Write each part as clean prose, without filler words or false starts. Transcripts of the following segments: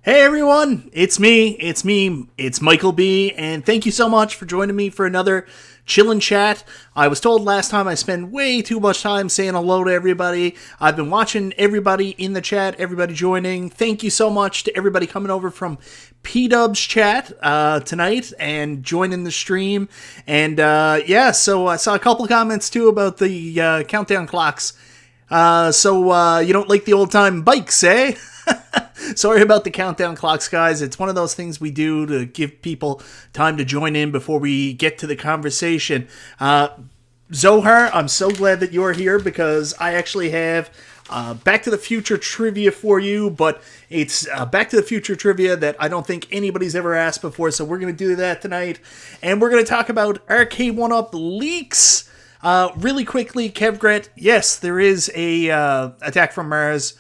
Hey everyone, it's me, it's MichaelB, and thank you so much for joining me for another Chillin' Chat. I was told last time I spend way too much time saying hello to everybody. I've been watching everybody in the chat, everybody joining. Thank you so much to everybody coming over from P-Dub's chat tonight and joining the stream. And so I saw a couple of comments too about the countdown clocks. So you don't like the old time bikes, eh? Sorry about the countdown clocks, guys. It's one of those things we do to give people time to join in before we get to the conversation. Zohar, I'm so glad that you're here because I actually have Back to the Future trivia for you, but it's Back to the Future trivia that I don't think anybody's ever asked before, so we're going to do that tonight. And we're going to talk about Arcade1Up leaks. Really quickly, Kevgret, yes, there is a Attack from Mars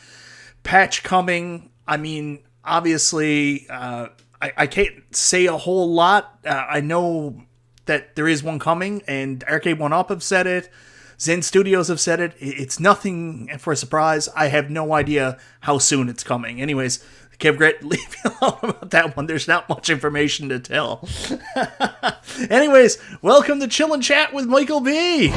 patch coming. I mean, obviously, I can't say a whole lot. I know that there is one coming, and Arcade1Up have said it. Zen Studios have said it. It's nothing for a surprise. I have no idea how soon it's coming. Anyways, Kevgret, leave me alone about that one. There's not much information to tell. Anyways, welcome to Chillin' Chat with MichaelB.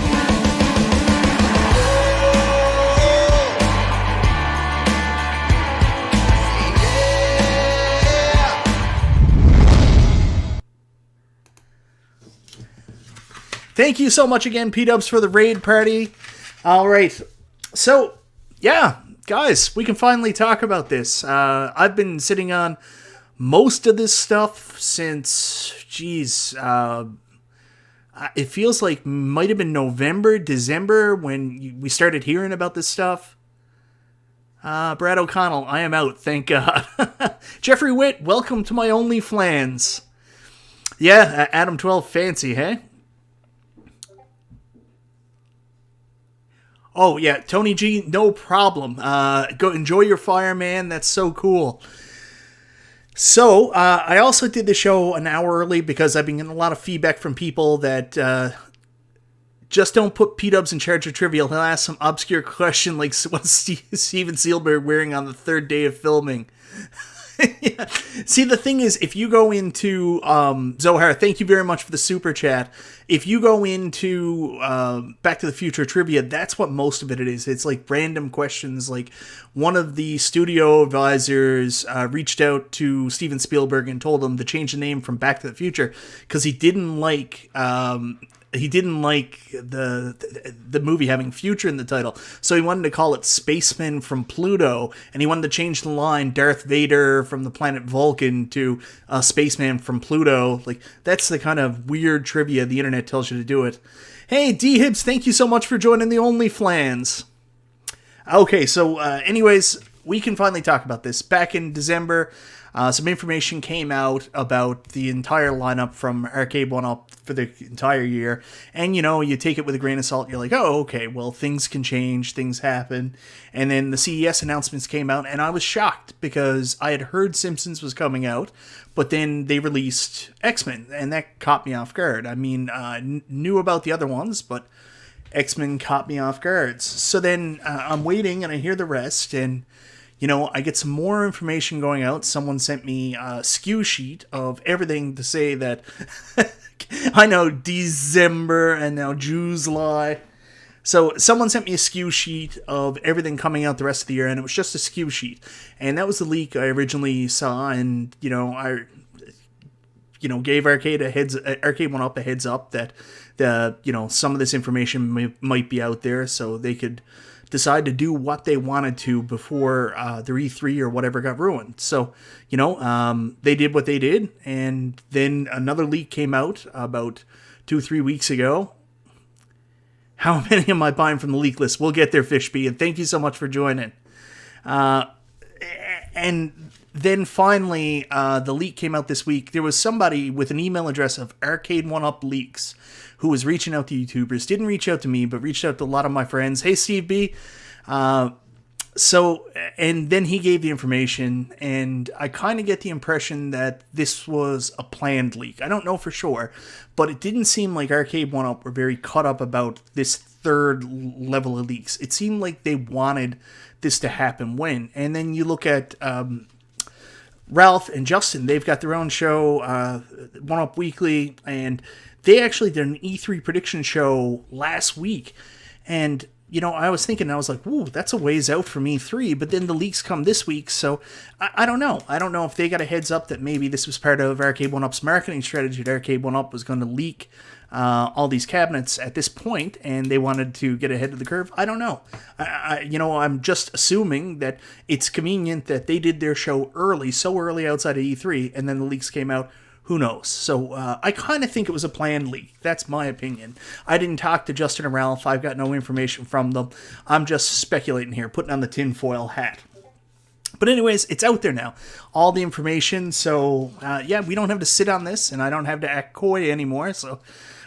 Thank you so much again, P-Dubs, for the raid party. All right. So, yeah, guys, we can finally talk about this. I've been sitting on most of this stuff since, it feels like might have been November, December when we started hearing about this stuff. Brad O'Connell, I am out, thank God. Jeffrey Witt, welcome to my OnlyFlans. Yeah, Adam 12 fancy, hey? Oh, yeah, Tony G, no problem. Go enjoy your fire, man. That's so cool. So, I also did the show an hour early because I've been getting a lot of feedback from people that just don't put P-Dubs in charge of trivia. He'll ask some obscure question like, what's Steven Spielberg wearing on the third day of filming? Yeah. See, the thing is, if you go into Zohar, thank you very much for the super chat. If you go into Back to the Future trivia, that's what most of it is. It's like random questions. Like one of the studio advisors reached out to Steven Spielberg and told him to change the name from Back to the Future because he didn't like the movie having future in the title. So he wanted to call it Spaceman from Pluto, and he wanted to change the line Darth Vader from the planet Vulcan to Spaceman from Pluto. Like, that's the kind of weird trivia the internet tells you to do it. Hey, D-Hibbs, thank you so much for joining the OnlyFlans. Okay, so anyways, we can finally talk about this. Back in December, some information came out about the entire lineup from Arcade1Up for the entire year. And, you know, you take it with a grain of salt. You're like, oh, okay, well, things can change. Things happen. And then the CES announcements came out, and I was shocked because I had heard Simpsons was coming out, but then they released X-Men, and that caught me off guard. I mean, knew about the other ones, but X-Men caught me off guard. So then I'm waiting, and I hear the rest, and you know, I get some more information going out. Someone sent me a skew sheet of everything to say that I know December and now Jews lie. So someone sent me a skew sheet of everything coming out the rest of the year, and it was just a skew sheet. And that was the leak I originally saw, and I gave Arcade1Up a heads up that some of this information might be out there, so they could decide to do what they wanted to before their E3 or whatever got ruined. So, they did what they did, and then another leak came out about 2-3 weeks ago. How many am I buying from the leak list? We'll get there, Fishby, and thank you so much for joining. And then finally, the leak came out this week. There was somebody with an email address of Arcade1Up Leaks who was reaching out to YouTubers. Didn't reach out to me, but reached out to a lot of my friends. Hey, Steve B. And then he gave the information, and I kind of get the impression that this was a planned leak. I don't know for sure, but it didn't seem like Arcade1Up were very caught up about this third level of leaks. It seemed like they wanted this to happen when. And then you look at Ralph and Justin, they've got their own show, 1UP Weekly, and they actually did an E3 prediction show last week. And, you know, I was thinking, I was like, ooh, that's a ways out from E3, but then the leaks come this week, so I don't know. I don't know if they got a heads up that maybe this was part of Arcade1Up's marketing strategy, that Arcade1Up was going to leak all these cabinets at this point, and they wanted to get ahead of the curve. I don't know. I'm just assuming that it's convenient that they did their show early, so early outside of E3, and then the leaks came out. Who knows? So I kind of think it was a planned leak. That's my opinion. I didn't talk to Justin and Ralph. I've got no information from them. I'm just speculating here, putting on the tinfoil hat. But anyways, it's out there now. All the information. So, we don't have to sit on this, and I don't have to act coy anymore. So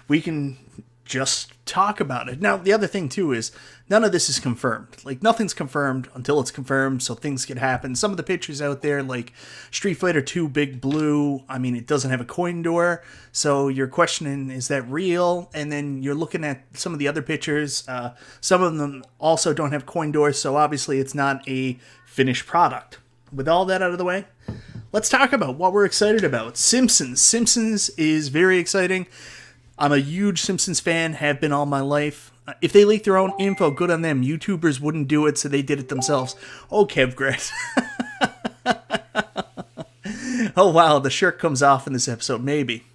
we can just talk about it. Now, the other thing, too, is none of this is confirmed. Like, nothing's confirmed until it's confirmed, so things can happen. Some of the pictures out there, like Street Fighter 2 Big Blue, I mean, it doesn't have a coin door, so you're questioning, is that real? And then you're looking at some of the other pictures. Some of them also don't have coin doors, so obviously it's not a finished product. With all that out of the way, let's talk about what we're excited about. Simpsons. Simpsons is very exciting. I'm a huge Simpsons fan, have been all my life. If they leak their own info, good on them. YouTubers wouldn't do it, so they did it themselves. Oh, Kevgret. Oh, wow, the shirt comes off in this episode, maybe.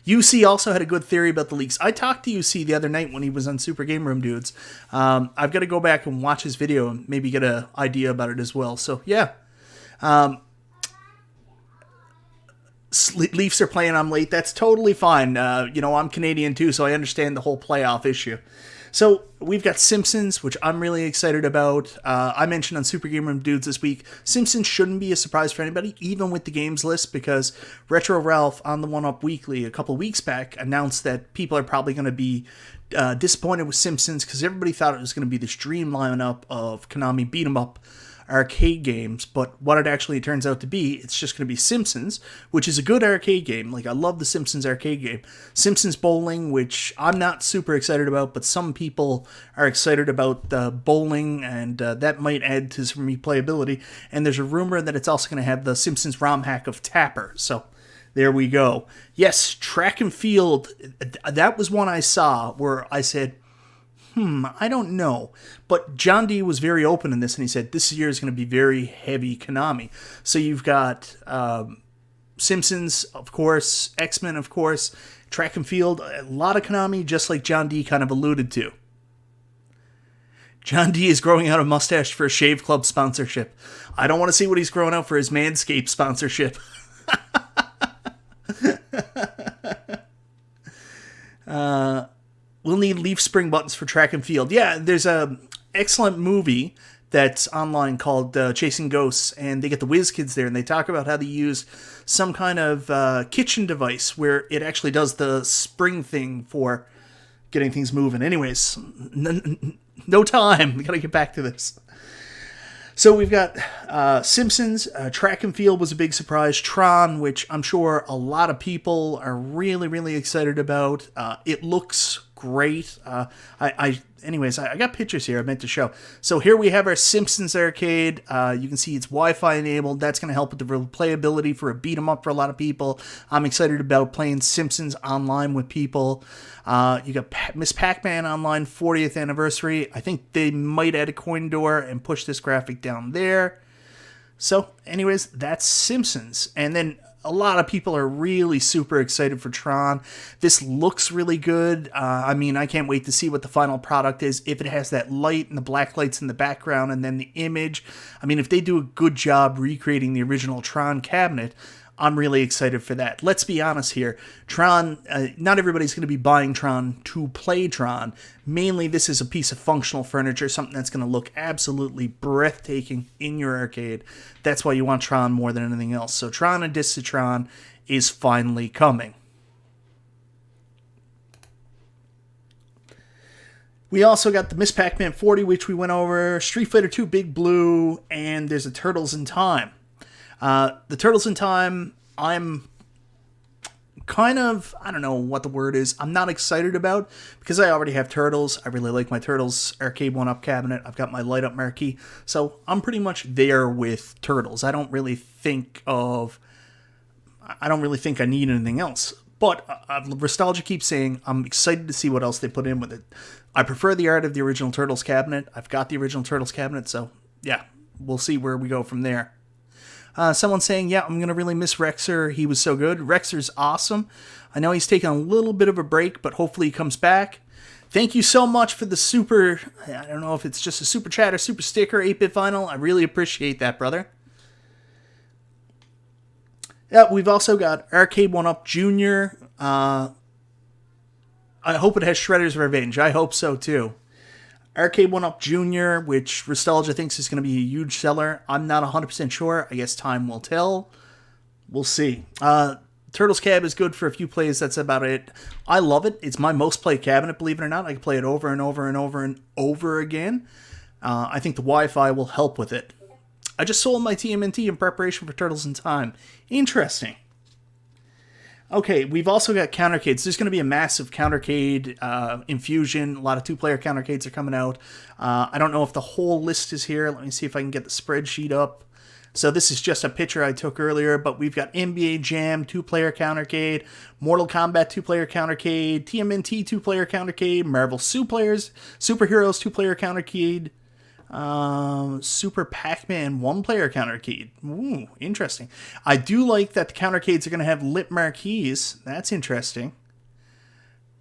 UC also had a good theory about the leaks. I talked to UC the other night when he was on Super Game Room Dudes. I've got to go back and watch his video and maybe get an idea about it as well. So, yeah. Leafs are playing, I'm late. That's totally fine. I'm Canadian too, so I understand the whole playoff issue. So we've got Simpsons, which I'm really excited about. I mentioned on Super Game Room Dudes this week, Simpsons shouldn't be a surprise for anybody, even with the games list, because Retro Ralph on the 1UP Weekly a couple weeks back announced that people are probably going to be disappointed with Simpsons because everybody thought it was going to be this dream lineup of Konami beat-em-up arcade games, but what it actually turns out to be, it's just going to be Simpsons, which is a good arcade game. Like, I love the Simpsons arcade game. Simpsons Bowling, which I'm not super excited about, but some people are excited about bowling, and that might add to some replayability. And there's a rumor that it's also going to have the Simpsons ROM hack of Tapper, so there we go. Yes, Track and Field, that was one I saw where I said, I don't know. But John D was very open in this, and he said, this year is going to be very heavy Konami. So you've got Simpsons, of course, X-Men, of course, Track and Field, a lot of Konami, just like John D kind of alluded to. John D is growing out a mustache for a Shave Club sponsorship. I don't want to see what he's growing out for his Manscaped sponsorship. We'll need leaf spring buttons for Track and Field. Yeah, there's a excellent movie that's online called Chasing Ghosts, and they get the Whiz Kids there, and they talk about how they use some kind of kitchen device where it actually does the spring thing for getting things moving. Anyways, no time. We gotta get back to this. So we've got Simpsons, Track and Field was a big surprise, Tron, which I'm sure a lot of people are really, really excited about. It looks great. Anyways, I got pictures here I meant to show. So here we have our Simpsons arcade. You can see it's Wi-Fi enabled. That's going to help with the replayability for a beat 'em up for a lot of people. I'm excited about playing Simpsons online with people. You got Miss Pac-Man online 40th anniversary. I think they might add a coin door and push this graphic down there. So anyways, that's Simpsons. And then a lot of people are really super excited for Tron. This looks really good. I mean, I can't wait to see what the final product is. If it has that light and the black lights in the background and then the image. I mean, if they do a good job recreating the original Tron cabinet, I'm really excited for that. Let's be honest here. Tron, not everybody's going to be buying Tron to play Tron. Mainly, this is a piece of functional furniture, something that's going to look absolutely breathtaking in your arcade. That's why you want Tron more than anything else. So Tron and Disc Tron is finally coming. We also got the Miss Pac-Man 40, which we went over, Street Fighter 2 Big Blue, and there's a Turtles in Time. The Turtles in Time, I'm kind of, I don't know what the word is, I'm not excited about, because I already have Turtles. I really like my Turtles Arcade1Up cabinet. I've got my light up marquee. So I'm pretty much there with Turtles. I don't really think I need anything else. But Nostalgia keeps saying I'm excited to see what else they put in with it. I prefer the art of the original Turtles cabinet. I've got the original Turtles cabinet, so yeah, we'll see where we go from there. Someone saying, yeah, I'm going to really miss Rexer. He was so good. Rexer's awesome. I know he's taking a little bit of a break, but hopefully he comes back. Thank you so much for the super, I don't know if it's just a super chat or super sticker, 8-bit vinyl. I really appreciate that, brother. Yeah, we've also got Arcade1Up Jr. I hope it has Shredder's Revenge. I hope so, too. Arcade1Up Jr., which Nostalgia thinks is going to be a huge seller. I'm not 100% sure. I guess time will tell. We'll see. Turtles Cab is good for a few plays. That's about it. I love it. It's my most played cabinet, believe it or not. I can play it over and over and over and over again. I think the Wi-Fi will help with it. I just sold my TMNT in preparation for Turtles in Time. Interesting. Okay, we've also got countercades. There's going to be a massive countercade infusion. A lot of two-player countercades are coming out. I don't know if the whole list is here. Let me see if I can get the spreadsheet up. So this is just a picture I took earlier, but we've got NBA Jam, two-player countercade, Mortal Kombat, two-player countercade, TMNT, two-player countercade, Marvel Superheroes, two-player countercade, Super Pac-Man one-player countercade. Ooh, interesting. I do like that the countercades are going to have lit marquees. That's interesting.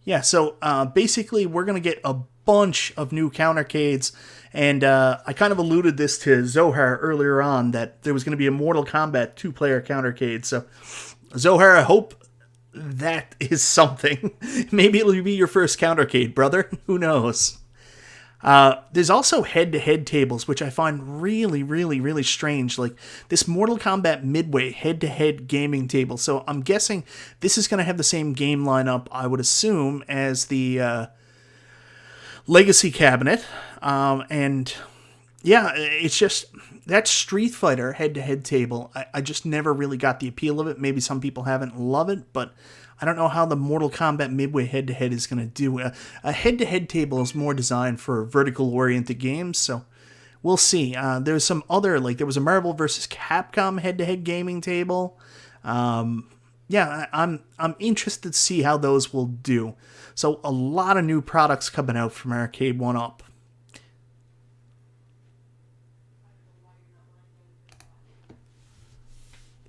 Yeah, so basically we're going to get a bunch of new countercades, and I kind of alluded this to Zohar earlier on, that there was going to be a Mortal Kombat two-player countercade. So Zohar, I hope that is something. Maybe it'll be your first countercade, brother. Who knows? There's also head-to-head tables, which I find really, really, really strange. Like this Mortal Kombat Midway head-to-head gaming table. So I'm guessing this is going to have the same game lineup, I would assume, as the Legacy cabinet. And yeah, it's just that Street Fighter head-to-head table. I just never really got the appeal of it. Maybe some people haven't loved it, but I don't know how the Mortal Kombat Midway head-to-head is going to do. A head-to-head table is more designed for vertical-oriented games, so we'll see. There's some other, like there was a Marvel vs. Capcom head-to-head gaming table. Yeah, I'm interested to see how those will do. So a lot of new products coming out from Arcade1Up.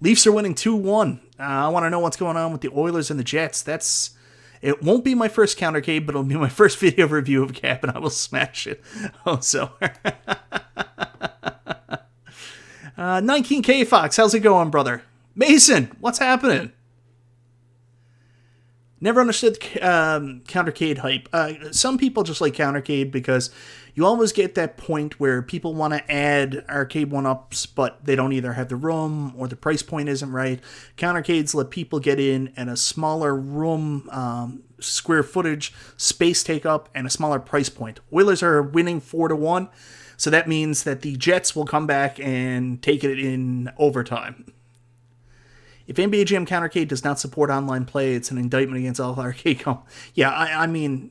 Leafs are winning 2-1. I want to know what's going on with the Oilers and the Jets. It won't be my first countercade, but it'll be my first video review of Cap, and I will smash it. Oh, so. 19K Fox, how's it going, brother? Mason, what's happening? Never understood countercade hype. Some people just like countercade because you always get that point where people want to add Arcade1Ups, but they don't either have the room or the price point isn't right. Countercades let people get in at a smaller room, square footage, space take up, and a smaller price point. Oilers are winning 4-1, so that means that the Jets will come back and take it in overtime. If NBA Jam Countercade does not support online play, it's an indictment against all arcade Yeah, I mean,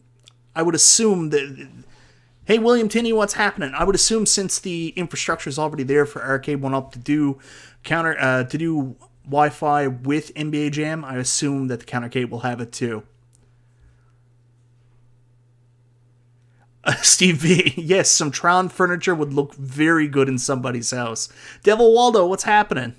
I would assume that. Hey, William Tinney, what's happening? I would assume since the infrastructure is already there for Arcade1Up to do Wi-Fi with NBA Jam, I assume that the Countercade will have it too. Steve V, yes, some Tron furniture would look very good in somebody's house. Devil Waldo, what's happening?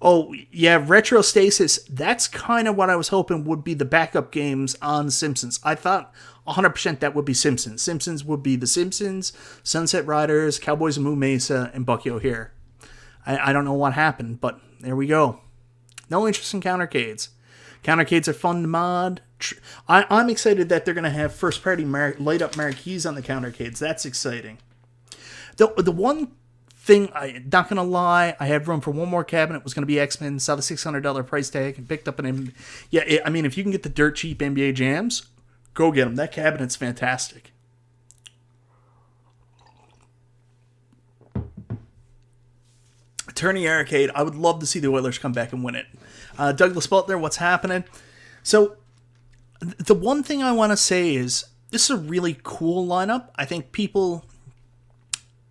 Oh, yeah, Retro Stasis, that's kind of what I was hoping would be the backup games on Simpsons. I thought 100% that would be Simpsons. Simpsons would be The Simpsons, Sunset Riders, Cowboys of Moo Mesa, and Bucky O'Hare. I don't know what happened, but there we go. No interest in countercades. Countercades are fun to mod. I'm excited that they're going to have first-party light-up marquees on the countercades. That's exciting. The one thing, not gonna lie, I had room for one more cabinet. It was gonna be X-Men. Saw the $600 price tag and picked up an. I mean, if you can get the dirt cheap NBA Jams, go get them. That cabinet's fantastic. Tourney Arcade. I would love to see the Oilers come back and win it. Douglas Butler, what's happening? So, the one thing I want to say is, this is a really cool lineup. I think people...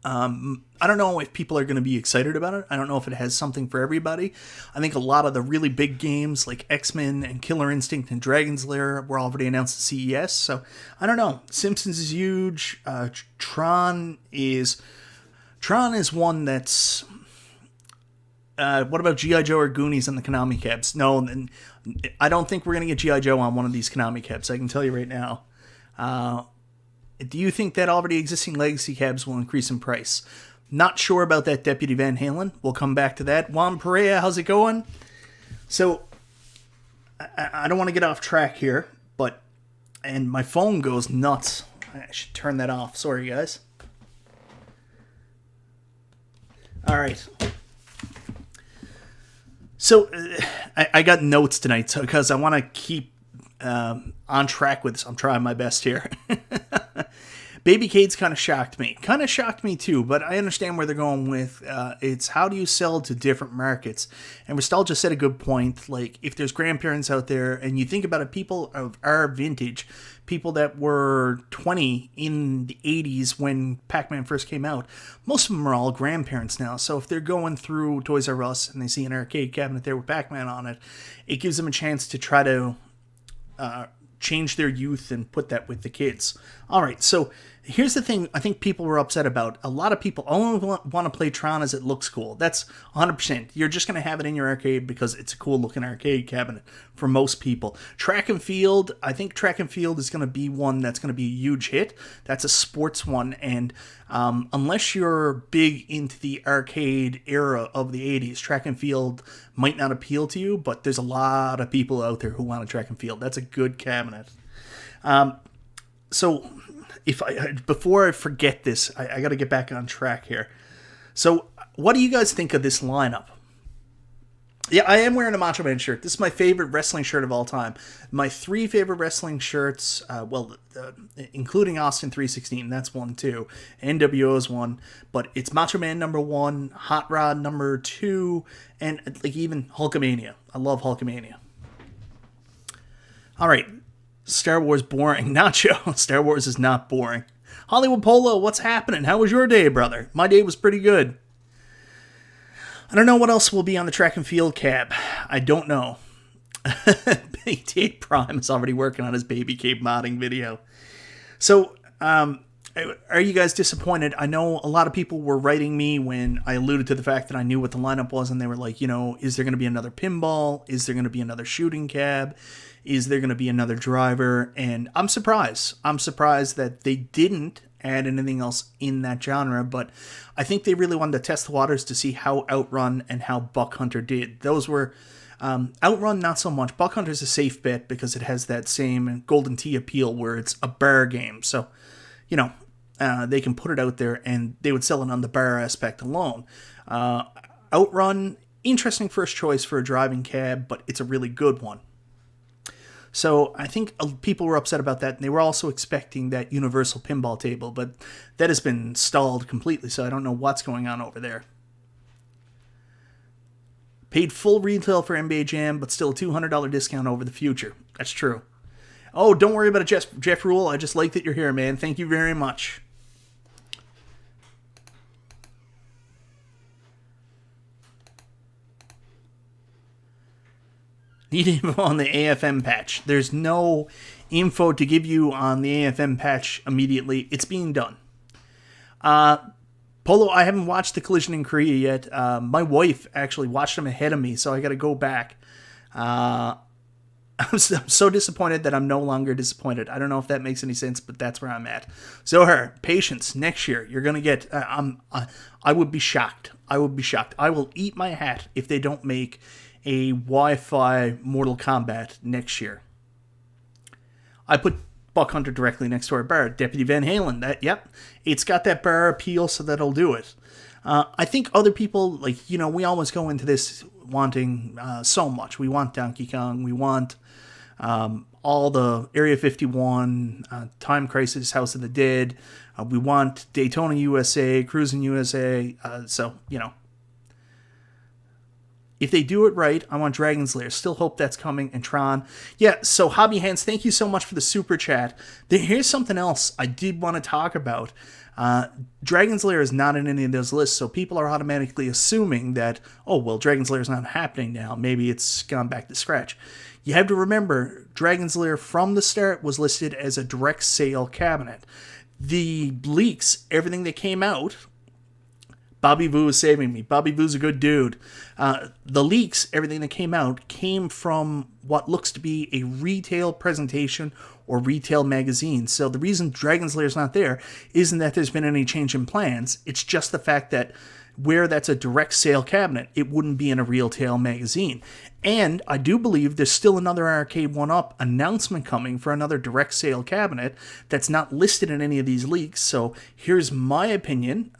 I don't know if people are going to be excited about it. I don't know if it has something for everybody. I think a lot of the really big games like X-Men and Killer Instinct and Dragon's Lair were already announced at CES. So, I don't know. Simpsons is huge. Tron is one that's... what about G.I. Joe or Goonies and the Konami cabs? No, I don't think we're going to get G.I. Joe on one of these Konami cabs. I can tell you right now. Do you think that already existing legacy cabs will increase in price? Not sure about that, Deputy Van Halen. We'll come back to that. Juan Perea, how's it going? So, I don't want to get off track here, and my phone goes nuts. I should turn that off. Sorry, guys. All right. So, I got notes tonight because I want to keep on track with this. I'm trying my best here. Baby-cades kind of shocked me. Kind of shocked me too, but I understand where they're going with. It's how do you sell to different markets? And Ristal just said a good point. Like, if there's grandparents out there, and you think about it, people of our vintage, people that were 20 in the 80s when Pac-Man first came out, most of them are all grandparents now. So if they're going through Toys R Us and they see an arcade cabinet there with Pac-Man on it, it gives them a chance to try to change their youth and put that with the kids. All right, so here's the thing I think people were upset about. A lot of people only want to play Tron as it looks cool. That's 100%. You're just going to have it in your arcade because it's a cool-looking arcade cabinet for most people. Track and Field, I think Track and Field is going to be one that's going to be a huge hit. That's a sports one, and unless you're big into the arcade era of the 80s, Track and Field might not appeal to you, but there's a lot of people out there who want a Track and Field. That's a good cabinet. So, before I forget this, I got to get back on track here. So, what do you guys think of this lineup? Yeah, I am wearing a Macho Man shirt. This is my favorite wrestling shirt of all time. My 3 favorite wrestling shirts, including Austin 316, that's one too. NWO is one, but it's Macho Man number 1, Hot Rod number 2, and like even Hulkamania. I love Hulkamania. All right. Star Wars boring. Nacho. Star Wars is not boring. Hollywood Polo, what's happening? How was your day, brother? My day was pretty good. I don't know what else will be on the Track and Field cab. I don't know. Big Prime is already working on his Baby Cave modding video. So, are you guys disappointed? I know a lot of people were writing me when I alluded to the fact that I knew what the lineup was, and they were like, is there going to be another pinball? Is there going to be another shooting cab? Is there going to be another driver? And I'm surprised. I'm surprised that they didn't add anything else in that genre, but I think they really wanted to test the waters to see how Outrun and how Buck Hunter did. Those were... Outrun, not so much. Buck Hunter's a safe bet because it has that same Golden Tee appeal where it's a bar game. So, they can put it out there and they would sell it on the bar aspect alone. Outrun, interesting first choice for a driving cab, but it's a really good one. So I think people were upset about that, and they were also expecting that universal pinball table, but that has been stalled completely, so I don't know what's going on over there. Paid full retail for NBA Jam, but still a $200 discount over the future. That's true. Oh, don't worry about it, Jeff Rule. I just like that you're here, man. Thank you very much. Need info on the AFM patch. There's no info to give you on the AFM patch immediately. It's being done. Polo, I haven't watched the Collision in Korea yet. My wife actually watched them ahead of me, so I got to go back. I'm so disappointed that I'm no longer disappointed. I don't know if that makes any sense, but that's where I'm at. Zohar, patience. Next year, you're going to get... I would be shocked. I would be shocked. I will eat my hat if they don't make a Wi-Fi Mortal Kombat next year. I put Buck Hunter directly next to our bar. Deputy Van Halen, it's got that bar appeal, so that'll do it. I think other people, we always go into this wanting so much. We want Donkey Kong. We want all the Area 51, Time Crisis, House of the Dead. We want Daytona USA, Cruising USA. If they do it right, I want Dragon's Lair. Still hope that's coming. And Tron. Yeah, so Hobby Hands, thank you so much for the super chat. Here's something else I did want to talk about. Dragon's Lair is not in any of those lists, so people are automatically assuming that, oh, well, Dragon's Lair is not happening now. Maybe it's gone back to scratch. You have to remember, Dragon's Lair from the start was listed as a direct sale cabinet. The leaks, everything that came out, Bobby Vu is saving me. Bobby Vu's a good dude. The leaks, everything that came out, came from what looks to be a retail presentation or retail magazine. So the reason Dragon's Lair is not there isn't that there's been any change in plans. It's just the fact that where that's a direct sale cabinet, it wouldn't be in a retail magazine. And I do believe there's still another Arcade1Up announcement coming for another direct sale cabinet that's not listed in any of these leaks. So here's my opinion.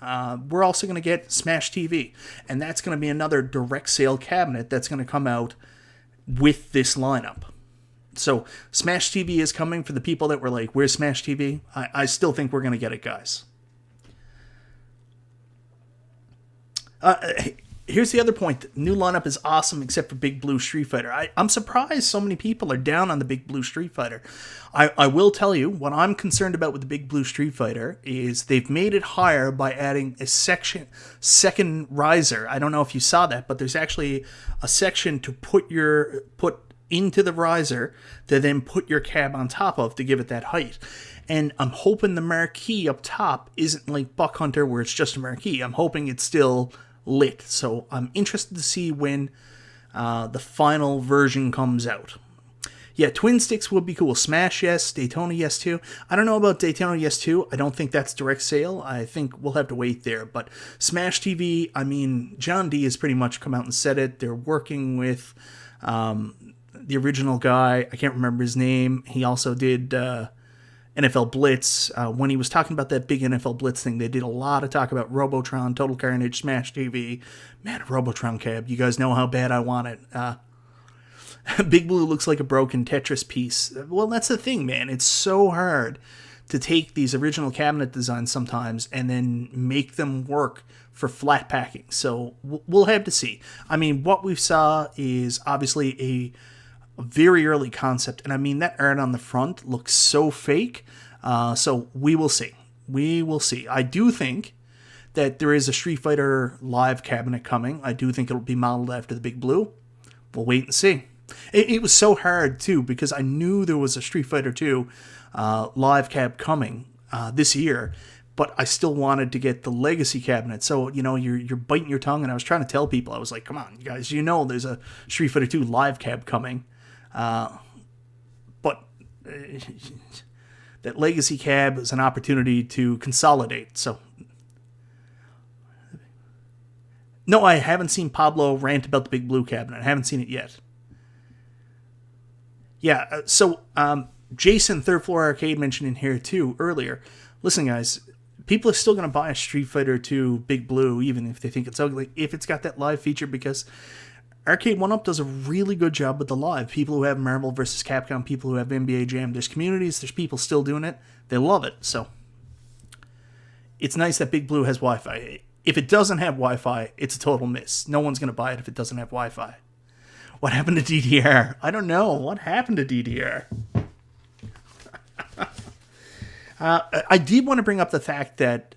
We're also going to get Smash TV, and that's going to be another direct sale cabinet that's going to come out with this lineup. So Smash TV is coming for the people that were like, where's Smash TV? I still think we're going to get it, guys. Here's the other point. The new lineup is awesome except for Big Blue Street Fighter. I'm surprised so many people are down on the Big Blue Street Fighter. I will tell you, what I'm concerned about with the Big Blue Street Fighter is they've made it higher by adding a second riser. I don't know if you saw that, but there's actually a section to put into the riser to then put your cab on top of to give it that height. And I'm hoping the marquee up top isn't like Buck Hunter where it's just a marquee. I'm hoping it's still lit. So I'm interested to see when the final version comes out. Yeah, twin sticks would be cool. Smash, yes. Daytona, yes, too. I don't know about Daytona, yes, too. I don't think that's direct sale. I think we'll have to wait there. But Smash TV, I mean, John D has pretty much come out and said it. They're working with the original guy. I can't remember his name. He also did NFL Blitz. When he was talking about that big NFL Blitz thing, they did a lot of talk about Robotron, Total Carnage, Smash TV. Man, a Robotron cab. You guys know how bad I want it. Big Blue looks like a broken Tetris piece. Well, that's the thing, man. It's so hard to take these original cabinet designs sometimes and then make them work for flat packing. So we'll have to see. I mean, what we saw is obviously a very early concept, and I mean that art on the front looks so fake. So we will see. We will see. I do think that there is a Street Fighter Live cabinet coming. I do think it'll be modeled after the Big Blue. We'll wait and see. It was so hard too because I knew there was a Street Fighter 2 live cab coming this year, but I still wanted to get the Legacy cabinet. So, you know, you're biting your tongue, and I was trying to tell people, I was like, come on, you guys, you know there's a Street Fighter 2 live cab coming. But that Legacy cab is an opportunity to consolidate. So, no, I haven't seen Pablo rant about the Big Blue cabinet. I haven't seen it yet. Yeah, so Jason, Third Floor Arcade, mentioned in here too earlier. Listen, guys, people are still going to buy a Street Fighter 2 Big Blue, even if they think it's ugly, if it's got that live feature, because Arcade1Up does a really good job with the live. People who have Marvel vs. Capcom, people who have NBA Jam, there's communities, there's people still doing it. They love it, so it's nice that Big Blue has Wi-Fi. If it doesn't have Wi-Fi, it's a total miss. No one's going to buy it if it doesn't have Wi-Fi. What happened to DDR? I don't know. What happened to DDR? I did want to bring up the fact that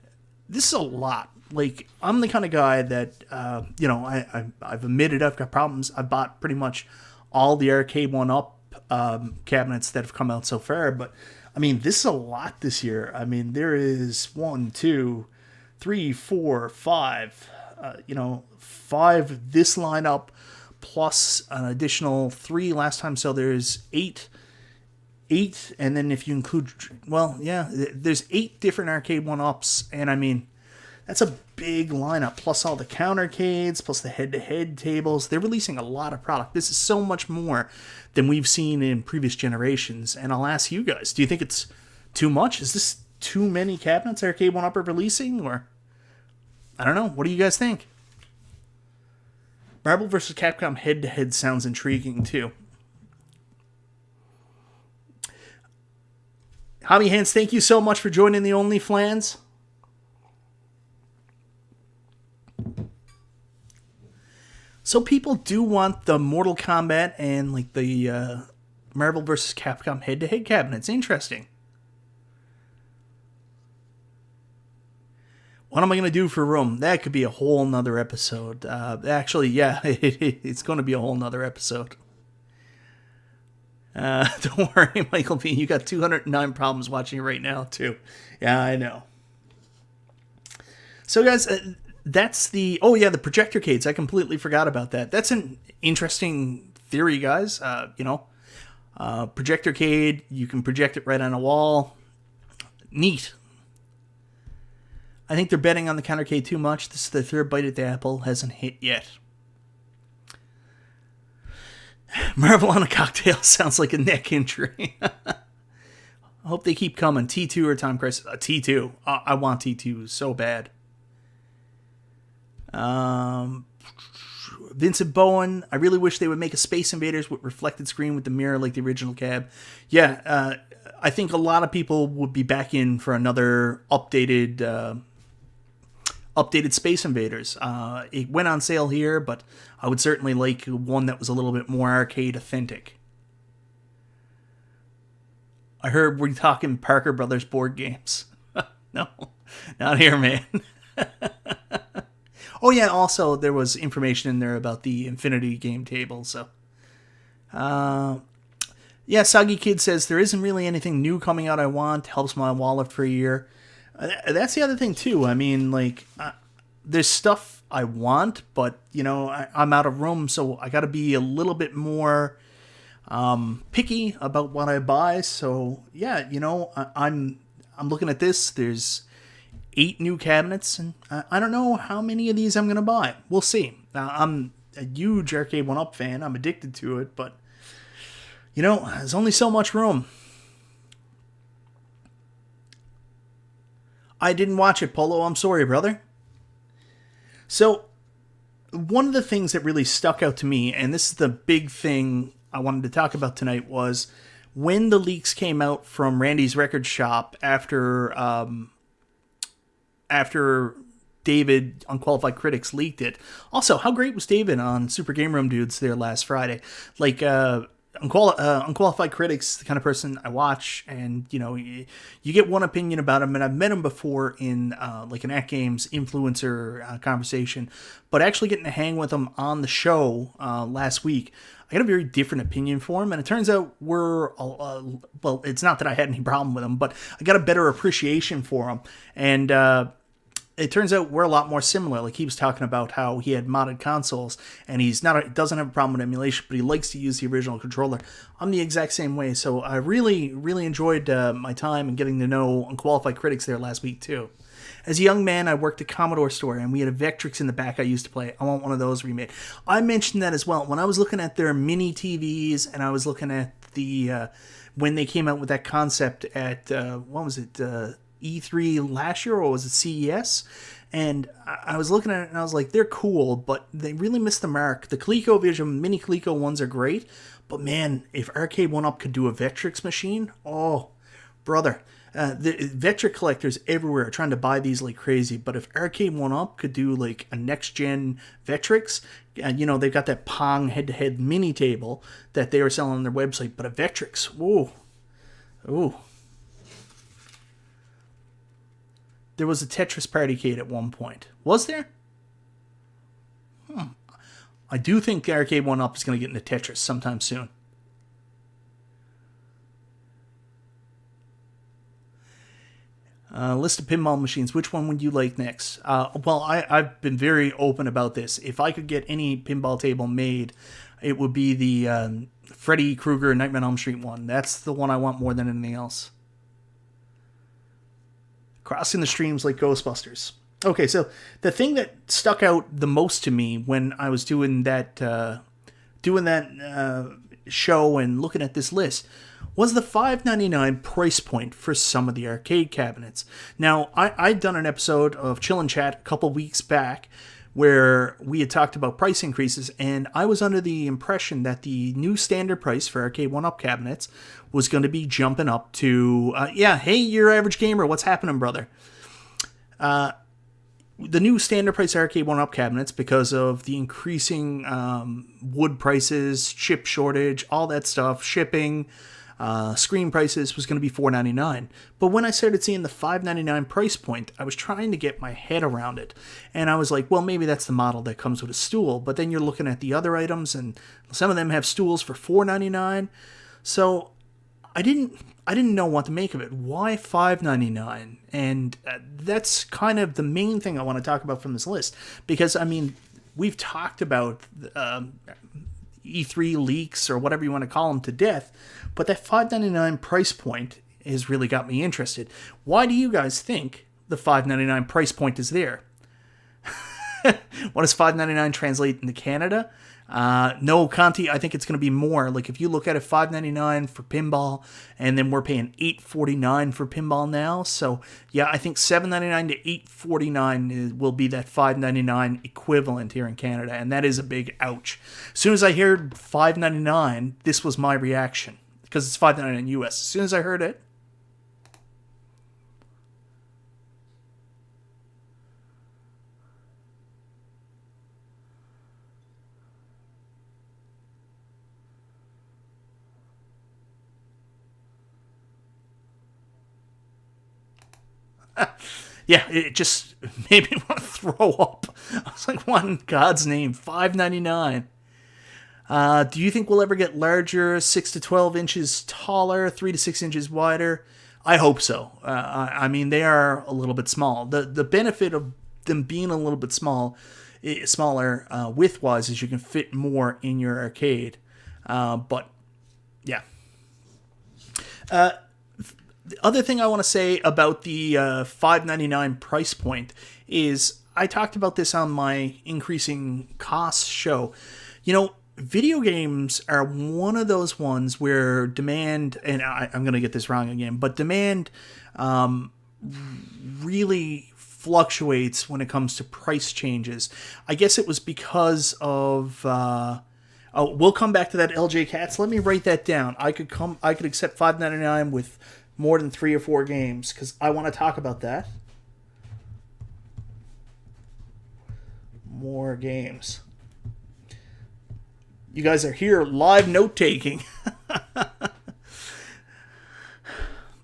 this is a lot. Like, I'm the kind of guy that, I've admitted I've got problems. I've bought pretty much all the Arcade1Up cabinets that have come out so far. But, I mean, this is a lot this year. I mean, there is 1, 2, 3, 4, 5. 5 this lineup, plus an additional 3 last time. So there's 8, and then if you include, there's 8 different Arcade1Ups, and I mean, that's a big lineup, plus all the countercades, plus the head-to-head tables. They're releasing a lot of product. This is so much more than we've seen in previous generations, and I'll ask you guys, do you think it's too much? Is this too many cabinets Arcade1Up are releasing, or I don't know. What do you guys think? Marvel vs. Capcom head-to-head sounds intriguing, too. Hobby Hands, thank you so much for joining the OnlyFlans. So people do want the Mortal Kombat and like the Marvel vs. Capcom head-to-head cabinets. Interesting. What am I going to do for room? That could be a whole nother episode. Actually, yeah, it's going to be a whole nother episode. Don't worry, Michael B. You got 209 problems watching right now, too. Yeah, I know. So, guys, that's the... Oh, yeah, the Projector-cades. I completely forgot about that. That's an interesting theory, guys. Projector-cade, you can project it right on a wall. Neat. I think they're betting on the Countercade too much. This is the third bite at the apple. Hasn't hit yet. Marvel on a cocktail sounds like a neck injury. I hope they keep coming. T2 or Time Crisis. T2. I want T2 so bad. Vincent Bowen. I really wish they would make a Space Invaders with reflected screen with the mirror like the original cab. Yeah, I think a lot of people would be back in for another updated Space Invaders. It went on sale here, but I would certainly like one that was a little bit more arcade authentic. I heard we're talking Parker Brothers board games. No, not here, man. Oh yeah, also there was information in there about the Infinity game table, so... Yeah, Soggy Kid says, there isn't really anything new coming out I want. Helps my wallet for a year. That's the other thing, too. I mean, like, there's stuff I want, but, you know, I'm out of room, so I got to be a little bit more picky about what I buy. So, yeah, you know, I'm looking at this. There's 8 new cabinets, and I don't know how many of these I'm going to buy. We'll see. I'm a huge Arcade1Up fan. I'm addicted to it, but... You know, there's only so much room. I didn't watch it, Polo. I'm sorry, brother. So, one of the things that really stuck out to me, and this is the big thing I wanted to talk about tonight, was when the leaks came out from Randy's record shop after David, Unqualified Critics, leaked it. Also, how great was David on Super Game Room Dudes there last Friday? Like, Unqualified Critics, the kind of person I watch, and you know, you get one opinion about him, and I've met him before in like an At Games influencer conversation, but actually getting to hang with him on the show last week, I got a very different opinion for him, and it turns out well, it's not that I had any problem with him, but I got a better appreciation for him, and it turns out we're a lot more similar. Like, he was talking about how he had modded consoles, and doesn't have a problem with emulation, but he likes to use the original controller. I'm the exact same way, so I really, really enjoyed my time and getting to know Unqualified Critics there last week, too. As a young man, I worked at Commodore Store, and we had a Vectrix in the back I used to play. I want one of those remade. I mentioned that as well. When I was looking at their mini TVs, and I was looking at the when they came out with that concept at, what was it, E3 last year, or was it CES? And I was looking at it and I was like, they're cool, but they really missed the mark. The ColecoVision mini Coleco ones are great, but man, if Arcade1Up could do a Vectrix machine, oh, brother. The Vectrix collectors everywhere are trying to buy these like crazy, but if Arcade1Up could do like a next-gen Vectrix, you know, they've got that Pong head-to-head mini table that they were selling on their website, but a Vectrix, whoa, ooh. There was a Tetris Partycade at one point. Was there? I do think Arcade1Up is going to get into Tetris sometime soon. List of pinball machines. Which one would you like next? Well, I've been very open about this. If I could get any pinball table made, it would be the Freddy Krueger Nightmare on Elm Street one. That's the one I want more than anything else. Crossing the streams like Ghostbusters. Okay, so the thing that stuck out the most to me when I was doing that show and looking at this list was the $5.99 price point for some of the arcade cabinets. Now, I'd done an episode of Chill and Chat a couple weeks back where we had talked about price increases, and I was under the impression that the new standard price for Arcade1Up cabinets was going to be jumping up to, hey, your average gamer, what's happening, brother? the new standard price Arcade1Up cabinets, because of the increasing wood prices, chip shortage, all that stuff, shipping, screen prices, was going to be $499. But when I started seeing the $599 price point, I was trying to get my head around it. And I was like, well, maybe that's the model that comes with a stool. But then you're looking at the other items, and some of them have stools for $499. So I didn't know what to make of it. Why $599? And that's kind of the main thing I want to talk about from this list. Because, I mean, we've talked about E3 leaks, or whatever you want to call them, to death. But that $599 price point has really got me interested. Why do you guys think the $599 price point is there? What does $599 translate into Canada? No, Conti, I think it's going to be more. Like, if you look at it, $5.99 for pinball, and then we're paying $8.49 for pinball now. So, yeah, I think $7.99 to $8.49 will be that $5.99 equivalent here in Canada, and that is a big ouch. As soon as I heard $5.99, this was my reaction, because it's $5.99 US. As soon as I heard it, yeah, it just made me want to throw up. I was like, what in God's name? $5.99. Do you think we'll ever get larger, 6 to 12 inches taller, 3 to 6 inches wider? I hope so. I mean, they are a little bit small. The benefit of them being a little bit smaller width-wise is you can fit more in your arcade. But, yeah. The other thing I want to say about the $5.99 price point is, I talked about this on my increasing costs show. You know, video games are one of those ones where demand, and I'm going to get this wrong again, but demand really fluctuates when it comes to price changes. I guess it was because of... we'll come back to that, LJ Katz. Let me write that down. I could accept $5.99 with more than 3 or 4 games, because I want to talk about that. More games. You guys are here live note-taking.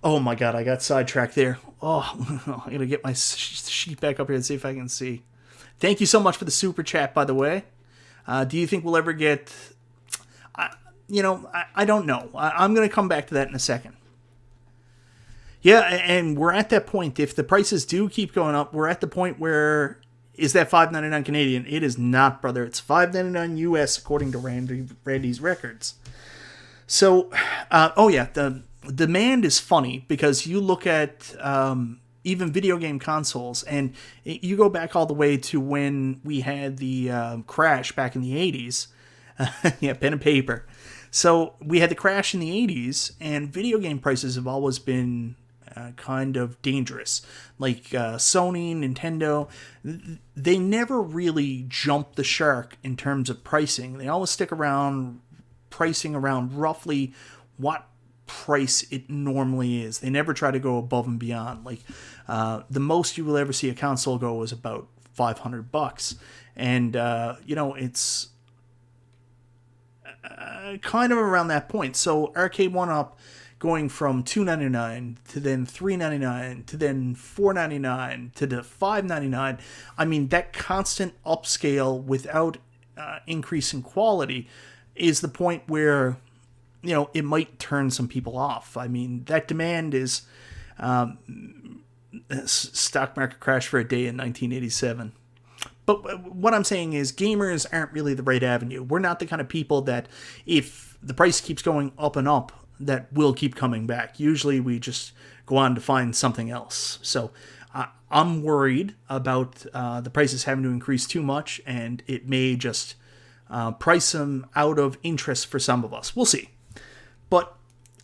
Oh my god, I got sidetracked there. Oh, I'm going to get my sheet back up here and see if I can see. Thank you so much for the super chat, by the way. Do you think we'll ever get... I don't know. I'm going to come back to that in a second. Yeah, and we're at that point. If the prices do keep going up, we're at the point where, is that $5.99 Canadian? It is not, brother. It's $5.99 US, according to Randy's records. So, the demand is funny, because you look at even video game consoles, and you go back all the way to when we had the crash back in the 80s. Yeah, pen and paper. So we had the crash in the 80s, and video game prices have always been kind of dangerous. Like Sony, Nintendo, they never really jump the shark in terms of pricing. They always stick around pricing around roughly what price it normally is. They never try to go above and beyond. Like the most you will ever see a console go is about $500, and it's kind of around that point. So Arcade1Up going from $2.99 to then $3.99 to then $4.99 to the $5.99. I mean, that constant upscale without increase in quality is the point where, it might turn some people off. I mean, that demand is stock market crash for a day in 1987. But what I'm saying is, gamers aren't really the right avenue. We're not the kind of people that, if the price keeps going up and up, that will keep coming back. Usually we just go on to find something else. So I'm worried about the prices having to increase too much, and it may just price them out of interest for some of us. We'll see. But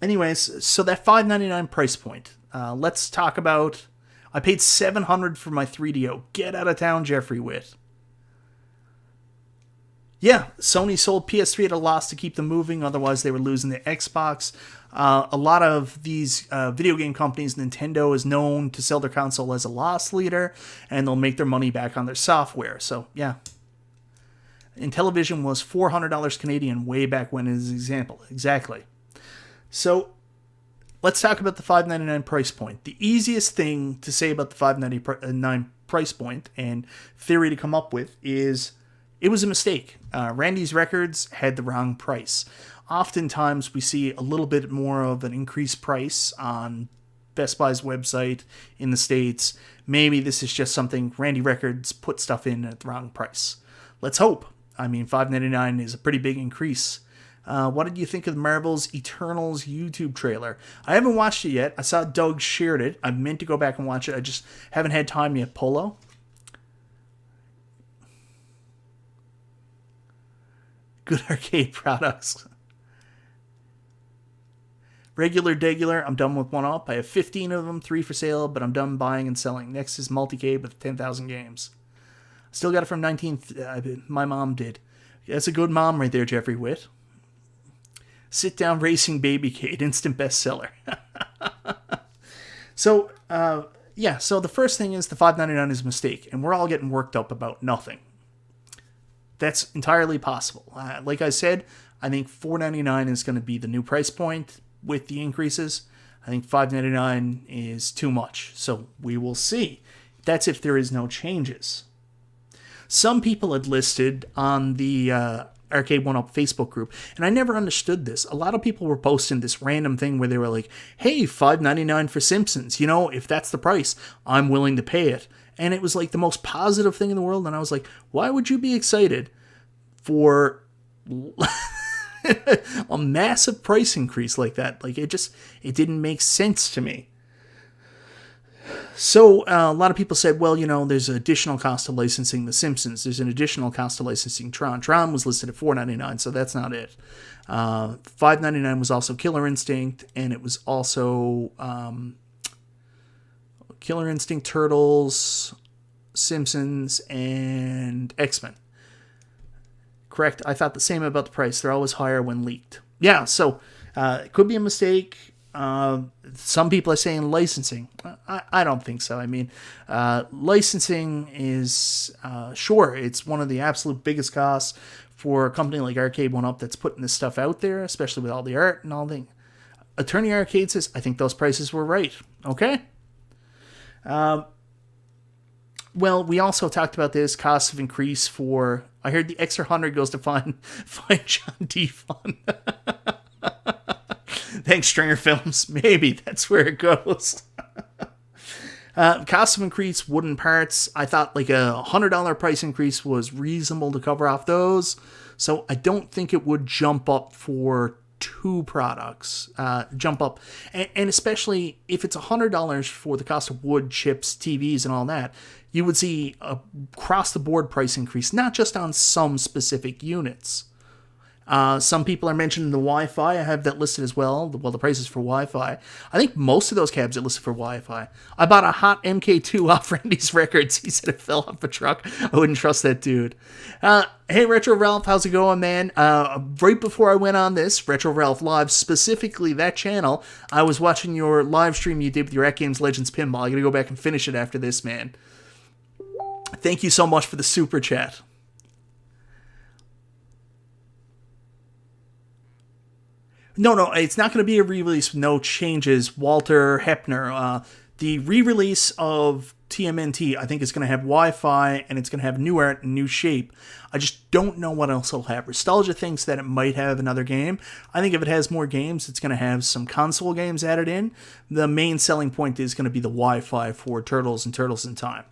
anyways, so that $5.99 price point. Let's talk about... I paid $700 for my 3DO. Get out of town, Jeffrey Witt. Yeah, Sony sold PS3 at a loss to keep them moving, otherwise they were losing the Xbox. A lot of these video game companies, Nintendo is known to sell their console as a loss leader, and they'll make their money back on their software. So, yeah. Intellivision was $400 Canadian way back when, as an example. Exactly. So, let's talk about the $5.99 price point. The easiest thing to say about the $5.99 price point and theory to come up with is it was a mistake. Randy's Records had the wrong price. Oftentimes we see a little bit more of an increased price on Best Buy's website in the States. Maybe this is just something Randy Records put stuff in at the wrong price. Let's hope. I mean, $5.99 is a pretty big increase. What did you think of Marvel's Eternals YouTube trailer? I haven't watched it yet. I saw Doug shared it. I meant to go back and watch it. I just haven't had time yet. Polo? Good arcade products. Regular, I'm done with 1-Up. I have 15 of them, 3 for sale, but I'm done buying and selling. Next is multi-cade with 10,000 games. Still got it from 19th. My mom did. That's a good mom right there, Jeffrey Witt. Sit Down Racing Baby Cade, instant bestseller. So, so the first thing is the $5.99 is a mistake, and we're all getting worked up about nothing. That's entirely possible. Like I said, I think $4.99 is going to be the new price point with the increases. I think $5.99 is too much, so we will see. That's if there is no changes. Some people had listed on the Arcade1Up Facebook group, and I never understood this. A lot of people were posting this random thing where they were like, hey, $5.99 for Simpsons. You know, if that's the price, I'm willing to pay it. And it was like the most positive thing in the world, and I was like, why would you be excited for a massive price increase like that? Like, it didn't make sense to me. So a lot of people said, well, you know, there's an additional cost of licensing The Simpsons. There's an additional cost of licensing Tron. Tron was listed at $4.99, so that's not it. $5.99 was also Killer Instinct, and it was also Killer Instinct, Turtles, Simpsons, and X-Men. Correct. I thought the same about the price. They're always higher when leaked. Yeah, so it could be a mistake. Some people are saying licensing. I don't think so. I mean, licensing is, sure, it's one of the absolute biggest costs for a company like Arcade1Up that's putting this stuff out there, especially with all the art and all the... Attorney Arcade says, I think those prices were right. Okay? Well, we also talked about this, costs have increased for... I heard the extra 100 goes to find John D. Fun. Thanks, Stringer Films. Maybe that's where it goes. Costs have increased, wooden parts. I thought like a $100 price increase was reasonable to cover off those. So I don't think it would jump up for two products. Jump up. And especially if it's $100 for the cost of wood, chips, TVs, and all that, you would see a across-the-board price increase, not just on some specific units. Some people are mentioning the Wi-Fi. I have that listed as well. Well, the prices for Wi-Fi. I think most of those cabs are listed for Wi-Fi. I bought a hot MK2 off Randy's Records. He said it fell off a truck. I wouldn't trust that dude. Hey, Retro Ralph, how's it going, man? Right before I went on this, Retro Ralph Live, specifically that channel, I was watching your live stream you did with your At Games Legends pinball. I gotta go back and finish it after this, man. Thank you so much for the super chat. No, it's not going to be a re-release with no changes. Walter Hepner. The re-release of TMNT, I think, is going to have Wi-Fi, and it's going to have new art and new shape. I just don't know what else it'll have. Nostalgia thinks that it might have another game. I think if it has more games, it's going to have some console games added in. The main selling point is going to be the Wi-Fi for Turtles and Turtles in Time.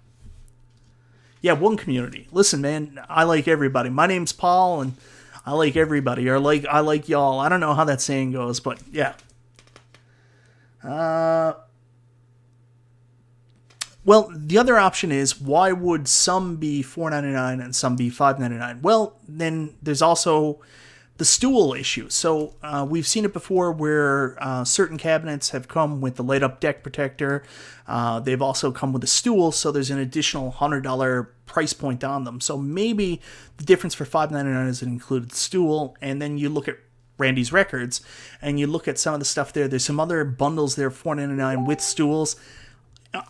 Yeah, one community. Listen, man, I like everybody. My name's Paul, and I like everybody, or I like y'all. I don't know how that saying goes, but yeah. Well, the other option is, why would some be $4.99 and some be $5.99? Well, then there's also the stool issue. So we've seen it before where certain cabinets have come with the light up deck protector. They've also come with a stool, so there's an additional $100 price point on them. So maybe the difference for $5.99 is it included the stool, and then you look at Randy's Records and you look at some of the stuff there. There's some other bundles there, $4.99 with stools.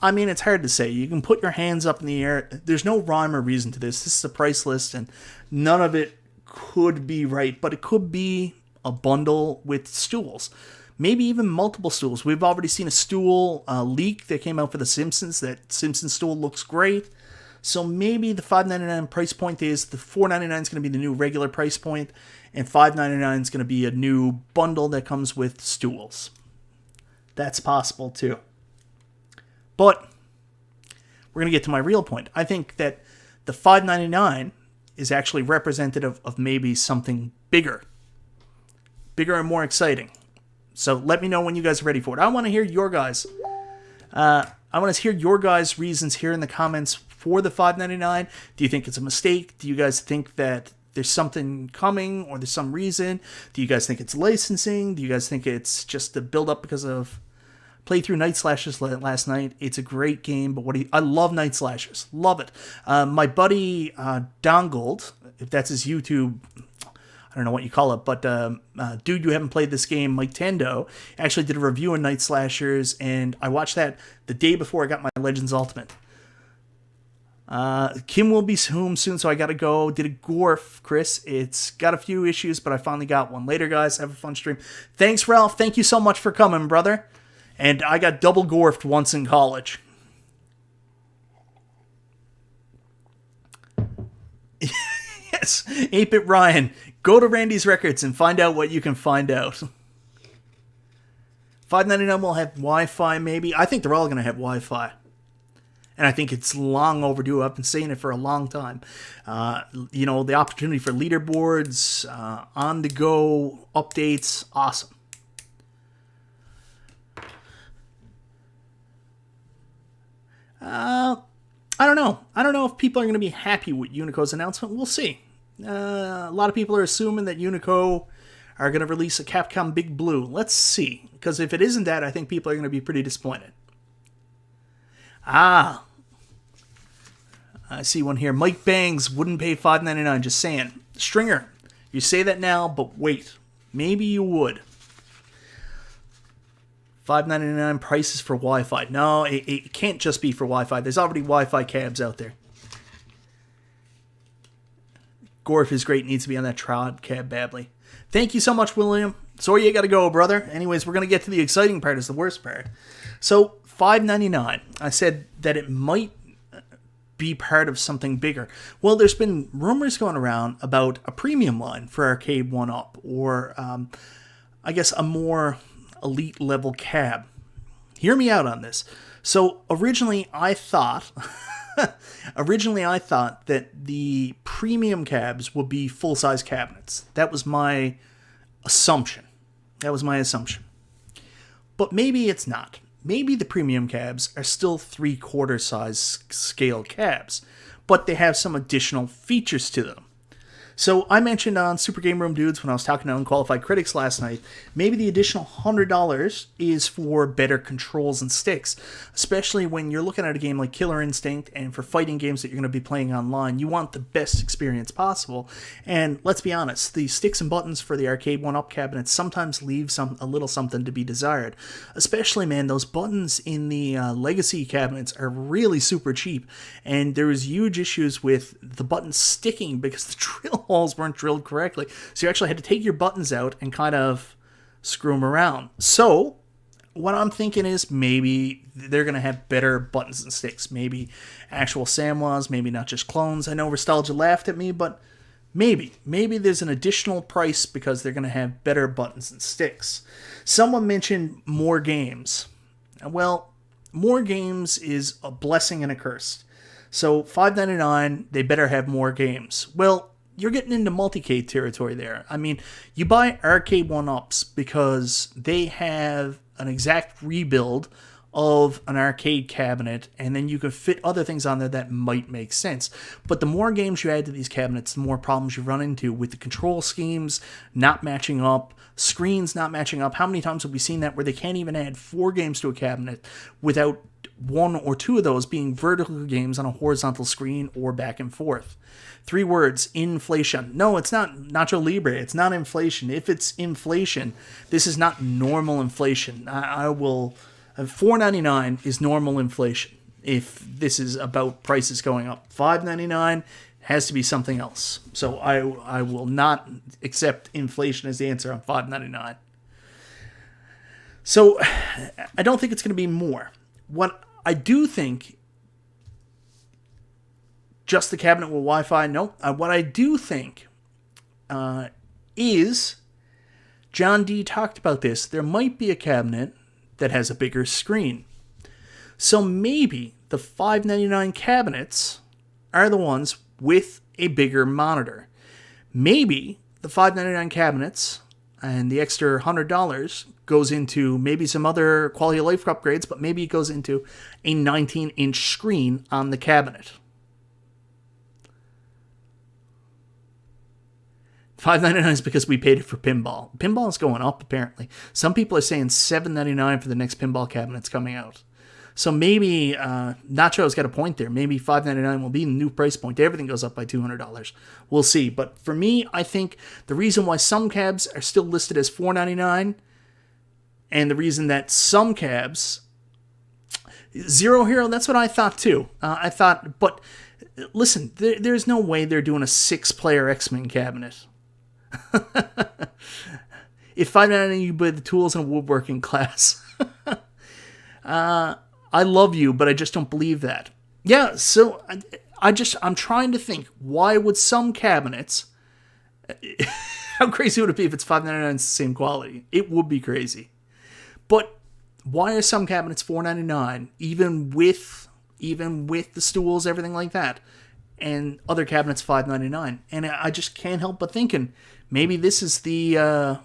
I mean, it's hard to say. You can put your hands up in the air. There's no rhyme or reason to this. This is a price list, and none of it could be right, but it could be a bundle with stools. Maybe even multiple stools. We've already seen a stool leak that came out for The Simpsons. That Simpsons stool looks great. So maybe the $5.99 price point is the $4.99 is going to be the new regular price point, and $5.99 is going to be a new bundle that comes with stools. That's possible too. But we're going to get to my real point. I think that the $5.99 is actually representative of maybe something bigger and more exciting. So let me know when you guys are ready for it. I want to hear your guys. I want to hear your guys' reasons here in the comments for the $5.99. Do you think it's a mistake? Do you guys think that there's something coming or there's some reason? Do you guys think it's licensing? Do you guys think it's just a build up because of played through Night Slashers last night? It's a great game, but I love Night Slashers. Love it. My buddy Dongold, if that's his YouTube, I don't know what you call it, but dude, you haven't played this game, Mike Tendo, actually did a review of Night Slashers, and I watched that the day before I got my Legends Ultimate. Kim will be home soon, so I gotta go. Did a Gorf, Chris. It's got a few issues, but I finally got one. Later, guys. Have a fun stream. Thanks, Ralph. Thank you so much for coming, brother. And I got double Gorfed once in college. Yes, 8-Bit Ryan. Go to Randy's Records and find out what you can find out. $5.99 will have Wi-Fi, maybe. I think they're all going to have Wi-Fi. And I think it's long overdue. I've been saying it for a long time. The opportunity for leaderboards, on-the-go updates, awesome. I don't know. I don't know if people are going to be happy with Unico's announcement. We'll see. A lot of people are assuming that Unico are going to release a Capcom Big Blue. Let's see. Because if it isn't that, I think people are going to be pretty disappointed. I see one here. Mike Bangs wouldn't pay $5.99. Just saying. Stringer, you say that now, but wait. Maybe you would. $5.99 prices for Wi-Fi. No, it can't just be for Wi-Fi. There's already Wi-Fi cabs out there. Gorf is great. Needs to be on that trod cab badly. Thank you so much, William. Sorry you got to go, brother. Anyways, we're going to get to the exciting part. Is the worst part. So, $5.99. I said that it might be part of something bigger. Well, there's been rumors going around about a premium line for Arcade1Up, or I guess a more elite level cab. Hear me out on this. So originally I thought that the premium cabs would be full-size cabinets. That was my assumption. But maybe it's not. Maybe the premium cabs are still 3/4 size scale cabs, but they have some additional features to them. So I mentioned on Super Game Room Dudes when I was talking to unqualified critics last night, maybe the additional $100 is for better controls and sticks, especially when you're looking at a game like Killer Instinct, and for fighting games that you're going to be playing online, you want the best experience possible. And let's be honest, the sticks and buttons for the Arcade1Up cabinets sometimes leave a little something to be desired. Especially, man, those buttons in the Legacy cabinets are really super cheap, and there was huge issues with the buttons sticking because the drill holes weren't drilled correctly. So you actually had to take your buttons out and kind of screw them around. So what I'm thinking is maybe they're going to have better buttons and sticks. Maybe actual SAMWAs, maybe not just clones. I know Nostalgia laughed at me, but maybe there's an additional price because they're going to have better buttons and sticks. Someone mentioned more games. Well, more games is a blessing and a curse. So $5.99, they better have more games. Well, you're getting into multi-cade territory there. I mean, you buy Arcade1Ups because they have an exact rebuild of an arcade cabinet, and then you could fit other things on there that might make sense. But the more games you add to these cabinets, the more problems you run into with the control schemes not matching up, screens not matching up. How many times have we seen that where they can't even add 4 games to a cabinet without 1 or 2 of those being vertical games on a horizontal screen or back and forth? 3 words: inflation. No, it's not Nacho Libre. It's not inflation. If it's inflation, this is not normal inflation. I will... $4.99 is normal inflation. If this is about prices going up, $5.99 has to be something else. So I will not accept inflation as the answer on $5.99. So I don't think it's going to be more. What I do think, just the cabinet with Wi-Fi, no. What I do think is, John D talked about this, there might be a cabinet that has a bigger screen. So maybe the $5.99 cabinets are the ones with a bigger monitor. Maybe the $5.99 cabinets and the extra $100 goes into maybe some other quality of life upgrades, but maybe it goes into a 19-inch screen on the cabinet. $5.99 is because we paid it for pinball. Pinball is going up, apparently. Some people are saying $7.99 for the next pinball cabinets coming out. So maybe Nacho's got a point there. Maybe $5.99 will be the new price point. Everything goes up by $200. We'll see. But for me, I think the reason why some cabs are still listed as $4.99, and the reason that some cabs... Zero Hero, that's what I thought too. But listen, there's no way they're doing a 6-player X-Men cabinet. If $5.99 you buy the tools in a woodworking class. I love you, but I just don't believe that. Yeah, so I'm trying to think, why would some cabinets... How crazy would it be if it's $5.99 the same quality? It would be crazy. But why are some cabinets $4.99, even with the stools, everything like that, and other cabinets $5.99? And I just can't help but thinking, maybe this is the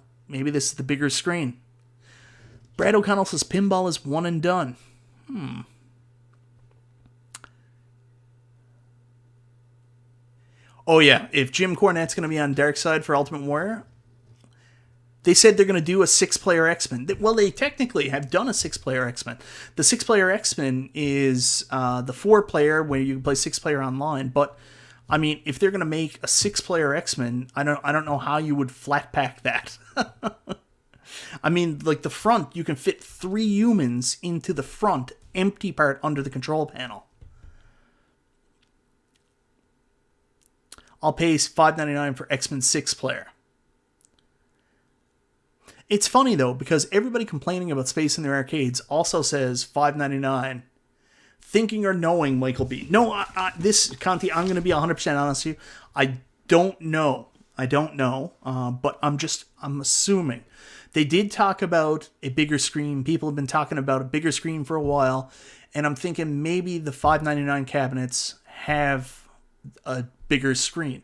bigger screen. Brad O'Connell says pinball is one and done. Oh yeah, if Jim Cornette's going to be on Darkseid for Ultimate Warrior, they said they're going to do a 6-player X-Men. Well, they technically have done a 6-player X-Men. The 6-player X-Men is the 4-player where you can play 6-player online. But I mean, if they're going to make a 6-player X-Men, I don't know how you would flat pack that. I mean, like the front, you can fit 3 humans into the front empty part under the control panel. I'll pay $5.99 for X-Men 6-player. It's funny, though, because everybody complaining about space in their arcades also says $5.99, thinking or knowing MichaelB. No, this, Conti, I'm going to be 100% honest with you. I don't know. But I'm assuming. They did talk about a bigger screen. People have been talking about a bigger screen for a while. And I'm thinking maybe the $5.99 cabinets have a bigger screen.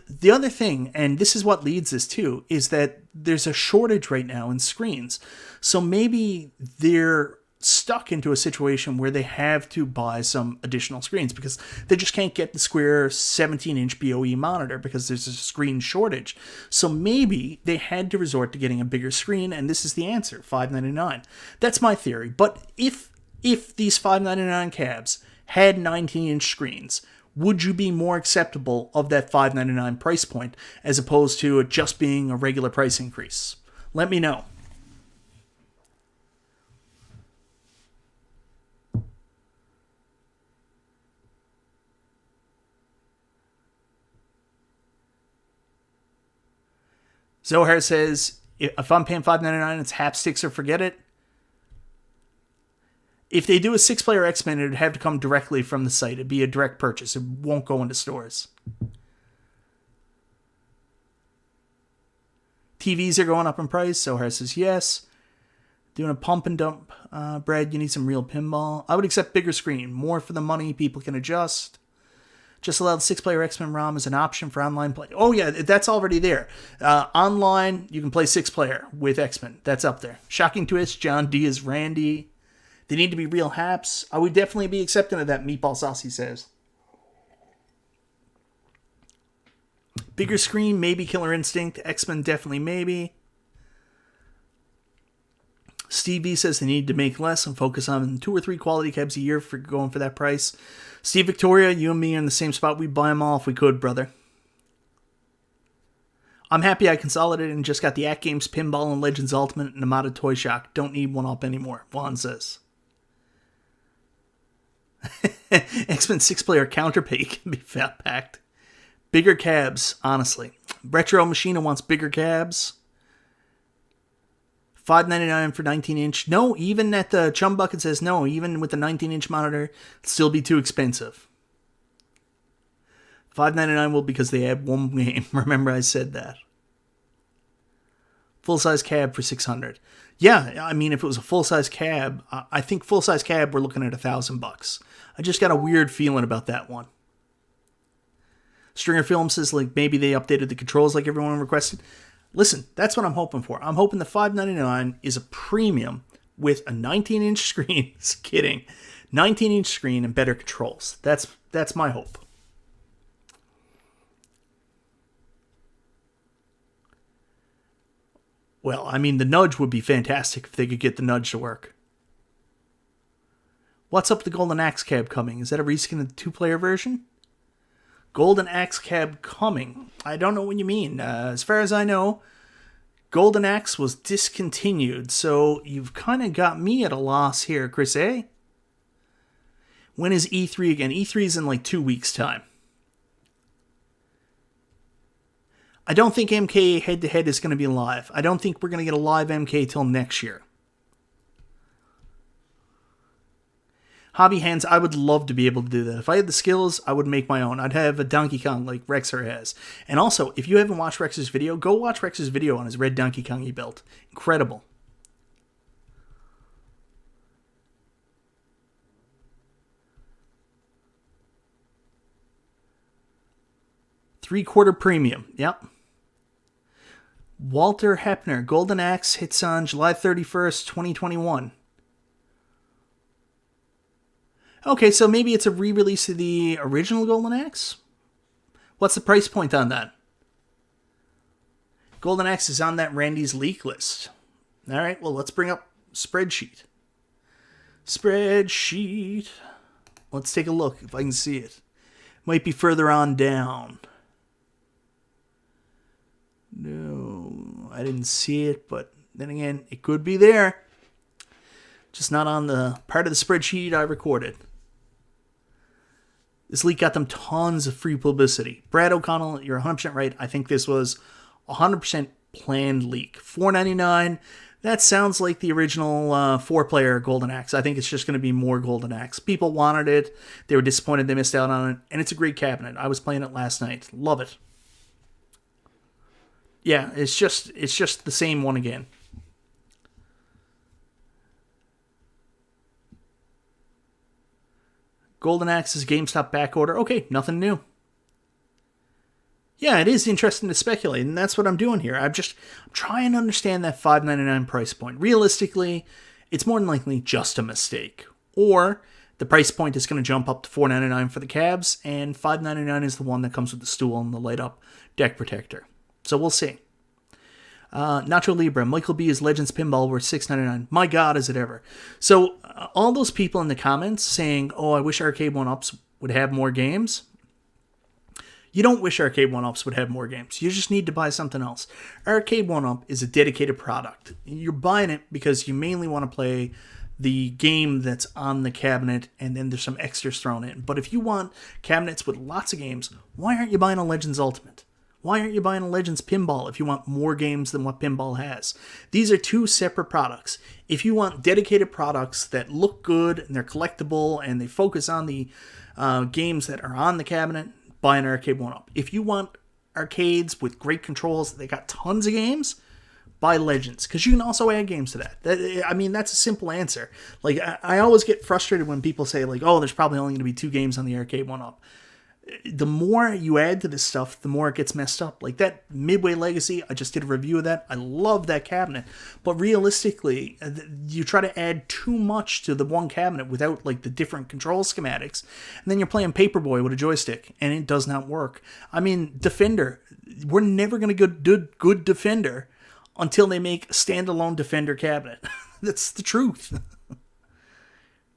The other thing, and this is what leads us to, is that there's a shortage right now in screens. So maybe they're stuck into a situation where they have to buy some additional screens because they just can't get the square 17-inch BOE monitor because there's a screen shortage. So maybe they had to resort to getting a bigger screen, and this is the answer, $5.99. That's my theory. But if these $5.99 cabs had 19-inch screens, would you be more acceptable of that $5.99 price point as opposed to it just being a regular price increase? Let me know. Zohar says, if I'm paying $5.99, it's hapsticks or forget it. If they do a 6-player X-Men, it would have to come directly from the site. It'd be a direct purchase. It won't go into stores. TVs are going up in price. Zohar says yes. Doing a pump and dump. Brad, you need some real pinball. I would accept bigger screen. More for the money. People can adjust. Just allow the 6-player X-Men ROM as an option for online play. Oh, yeah, that's already there. Online, you can play 6-player with X-Men. That's up there. Shocking Twist, John D is Randy. They need to be real haps. I would definitely be accepting of that, Meatball Saucy says. Bigger screen, maybe Killer Instinct. X-Men, definitely maybe. Steve V says they need to make less and focus on 2 or 3 quality cabs a year for going for that price. Steve Victoria, you and me are in the same spot. We'd buy them all if we could, brother. I'm happy I consolidated and just got the Act Games Pinball and Legends Ultimate and Amada Toy Shock. Don't need 1-up anymore, Juan says. X-Men 6-player Countercade can be fat-packed. Bigger cabs, honestly. Retro Machina wants bigger cabs. $5.99 for 19-inch. No, even at the Chum Bucket says no. Even with the 19-inch monitor, it'd still be too expensive. $5.99 will because they add one game. Remember I said that. Full-size cab for $600. Yeah, I mean, if it was a full-size cab, I think full-size cab, we're looking at $1,000. I just got a weird feeling about that one. Stringer Film says, like, maybe they updated the controls like everyone requested. Listen, that's what I'm hoping for. I'm hoping the $5.99 is a premium with a 19-inch screen. Just kidding. 19-inch screen and better controls. That's my hope. Well, I mean, the nudge would be fantastic if they could get the nudge to work. What's up with the Golden Axe cab coming? Is that a reskin of the 2-player version? Golden Axe cab coming. I don't know what you mean. As far as I know, Golden Axe was discontinued, so you've kind of got me at a loss here, Chris A. When is E3 again? E3 is in like 2 weeks' time. I don't think MK head-to-head is going to be live. I don't think we're going to get a live MK till next year. Hobby Hands, I would love to be able to do that. If I had the skills, I would make my own. I'd have a Donkey Kong like Rexer has. And also, if you haven't watched Rex's video, go watch Rex's video on his red Donkey Kong he built. Incredible. Three-quarter premium. Yep. Walter Hepner, Golden Axe hits on July 31st, 2021. Okay, so maybe it's a re-release of the original Golden Axe? What's the price point on that? Golden Axe is on that Randy's leak list. All right, well, let's bring up spreadsheet. Spreadsheet. Let's take a look if I can see it. Might be further on down. No, I didn't see it, but then again, it could be there. Just not on the part of the spreadsheet I recorded. This leak got them tons of free publicity. Brad O'Connell, you're 100% right. I think this was 100% planned leak. $4.99. That sounds like the original 4-player Golden Axe. I think it's just going to be more Golden Axe. People wanted it. They were disappointed they missed out on it. And it's a great cabinet. I was playing it last night. Love it. Yeah, it's just the same one again. Golden Axe's GameStop back order. Okay, nothing new. Yeah, it is interesting to speculate, and that's what I'm doing here. I'm trying to understand that $5.99 price point. Realistically, it's more than likely just a mistake. Or the price point is going to jump up to $4.99 for the cabs, and $5.99 is the one that comes with the stool and the light-up deck protector. So we'll see. Nacho Libre, Michael B is Legends Pinball worth $6.99. My God, is it ever. So all those people in the comments saying, oh, I wish Arcade1Ups would have more games. You don't wish Arcade1Ups would have more games. You just need to buy something else. Arcade1Up is a dedicated product. You're buying it because you mainly want to play the game that's on the cabinet, and then there's some extras thrown in. But if you want cabinets with lots of games, why aren't you buying a Legends Ultimate? Why aren't you buying a Legends Pinball if you want more games than what Pinball has? These are two separate products. If you want dedicated products that look good and they're collectible and they focus on the games that are on the cabinet, buy an Arcade1Up. If you want arcades with great controls, they got tons of games, buy Legends, because you can also add games to that. That's a simple answer. Like, I always get frustrated when people say, like, oh, there's probably only going to be 2 games on the Arcade1Up. the more you add to this stuff, the more it gets messed up. Like that Midway Legacy, I just did a review of that. I love that cabinet. But realistically, you try to add too much to the one cabinet without like the different control schematics, and then you're playing Paperboy with a joystick, and it does not work. I mean, Defender, we're never going to get good Defender until they make a standalone Defender cabinet. That's the truth.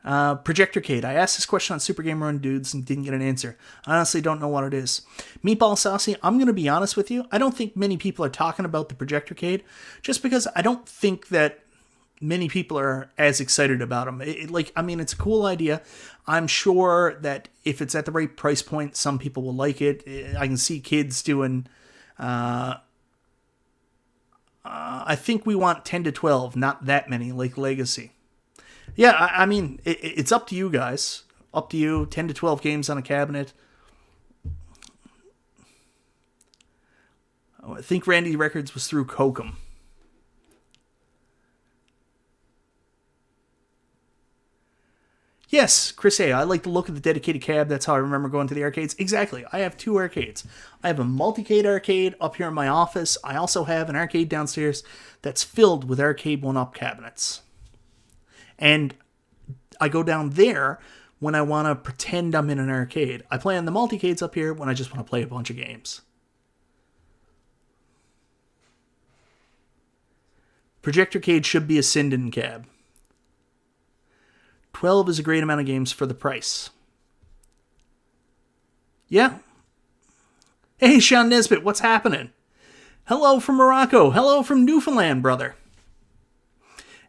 Projectorcade. I asked this question on Super Game Run Dudes and didn't get an answer. I honestly don't know what it is. Meatball Saucy, I'm going to be honest with you. I don't think many people are talking about the Projectorcade just because I don't think that many people are as excited about them. It's a cool idea. I'm sure that if it's at the right price point, some people will like it. I can see kids doing... I think we want 10 to 12, not that many, like Legacy. Yeah, I mean, it's up to you guys. Up to you. 10 to 12 games on a cabinet. I think Randy Records was through Kokum. Yes, Chris A. I like the look of the dedicated cab. That's how I remember going to the arcades. Exactly. I have 2 arcades. I have a multi-cade arcade up here in my office. I also have an arcade downstairs that's filled with Arcade1Up cabinets. And I go down there when I want to pretend I'm in an arcade. I play on the multi-cades up here when I just want to play a bunch of games. Projectorcade should be a Sinden cab. 12 is a great amount of games for the price. Yeah. Hey, Sean Nesbitt, what's happening? Hello from Morocco. Hello from Newfoundland, brother.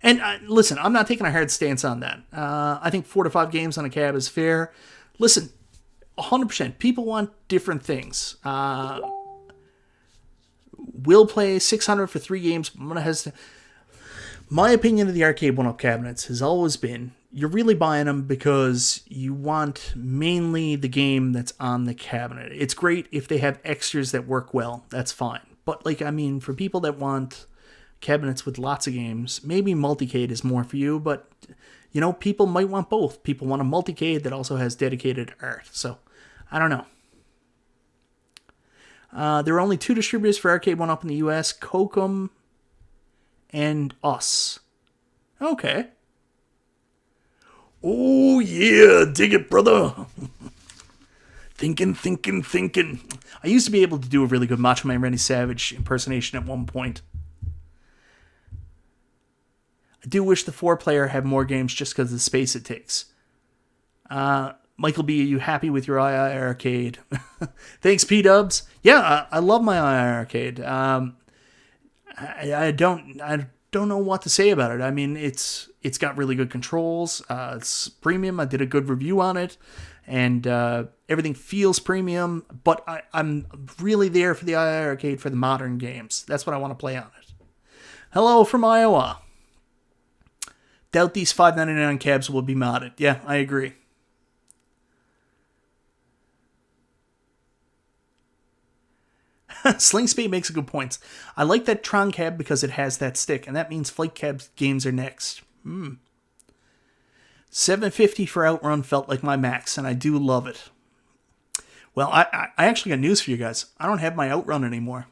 And listen, I'm not taking a hard stance on that. I think 4 to 5 games on a cab is fair. Listen, 100%. People want different things. We'll play 600 for 3 games. I'm gonna hesitate. My opinion of the Arcade1Up cabinets has always been, you're really buying them because you want mainly the game that's on the cabinet. It's great if they have extras that work well. That's fine. But for people that want cabinets with lots of games, maybe multi-cade is more for you, but people might want both. People want a multi-cade that also has dedicated art. So I don't know. There are only 2 distributors for Arcade1Up in the US, Kokum and us. Okay. Oh yeah, dig it, brother. Thinking. I used to be able to do a really good Macho Man Randy Savage impersonation at one point. I do wish the 4-player had more games just because of the space it takes. MichaelB, are you happy with your II arcade? Thanks, P-Dubs. Yeah, I love my II arcade. I don't know what to say about it. I mean, it's got really good controls. It's premium. I did a good review on it, and everything feels premium. But I'm really there for the II arcade for the modern games. That's what I want to play on it. Hello from Iowa. Doubt these $5.99 cabs will be modded. Yeah, I agree. Sling Spade makes a good point. I like that Tron cab because it has that stick, and that means Flight Cab games are next. $7.50 for Outrun felt like my max, and I do love it. Well, I actually got news for you guys. I don't have my Outrun anymore.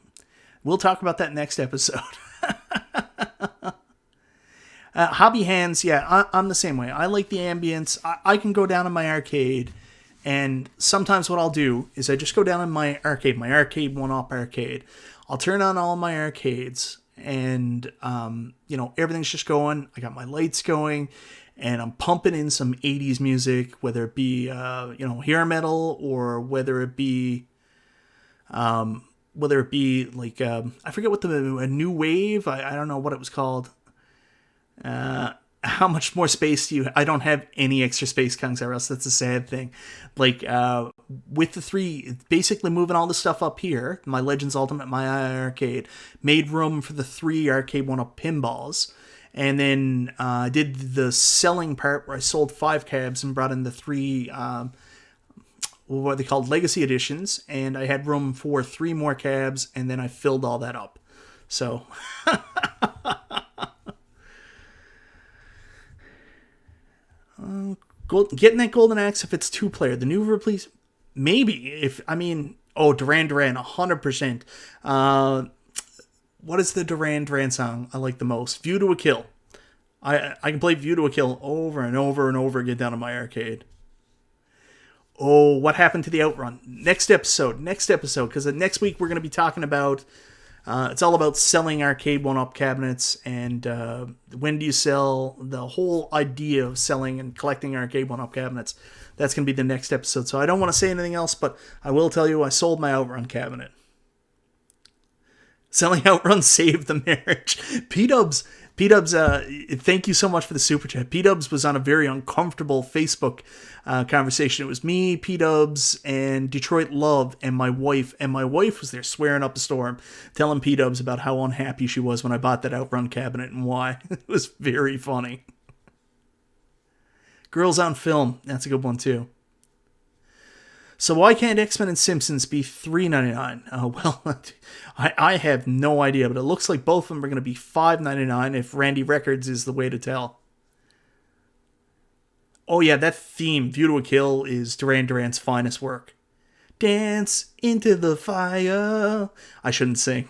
We'll talk about that next episode. Hobby Hands, yeah, I'm the same way. I like the ambience. I can go down in my arcade, and sometimes what I'll do is I just go down in my arcade, my Arcade1Up arcade. I'll turn on all my arcades, and everything's just going. I got my lights going, and I'm pumping in some 80s music, whether it be hair metal or whether it be like I forget what a new wave. I don't know what it was called. How much more space do you... I don't have any extra space, Kung Saros. That's a sad thing. With the 3, basically moving all the stuff up here, my Legends Ultimate, my arcade, made room for the 3 Arcade1Up pinballs. And then I did the selling part where I sold 5 cabs and brought in the 3, what are they called? Legacy editions. And I had room for 3 more cabs, and then I filled all that up. So... getting that golden axe if it's 2-player. The new release, maybe Duran Duran, 100%. What is the Duran Duran song I like the most? View to a Kill. I can play View to a Kill over and over and over again down in my arcade. Oh, what happened to the Outrun? Next episode, because next week we're going to be talking about, it's all about selling Arcade1Up cabinets, and when do you sell, the whole idea of selling and collecting Arcade1Up cabinets. That's going to be the next episode, so I don't want to say anything else, but I will tell you I sold my Outrun cabinet. Selling Outrun saved the marriage. P-Dubs, thank you so much for the super chat. P-Dubs was on a very uncomfortable Facebook conversation. It was me, P-Dubs, and Detroit Love, and my wife. And my wife was there swearing up a storm, telling P-Dubs about how unhappy she was when I bought that Outrun cabinet and why. It was very funny. Girls on Film, that's a good one too. So why can't X-Men and Simpsons be $3.99? Well, I have no idea, but it looks like both of them are going to be $5.99 if Randy Records is the way to tell. Oh yeah, that theme, View to a Kill, is Duran Duran's finest work. Dance into the fire. I shouldn't sing.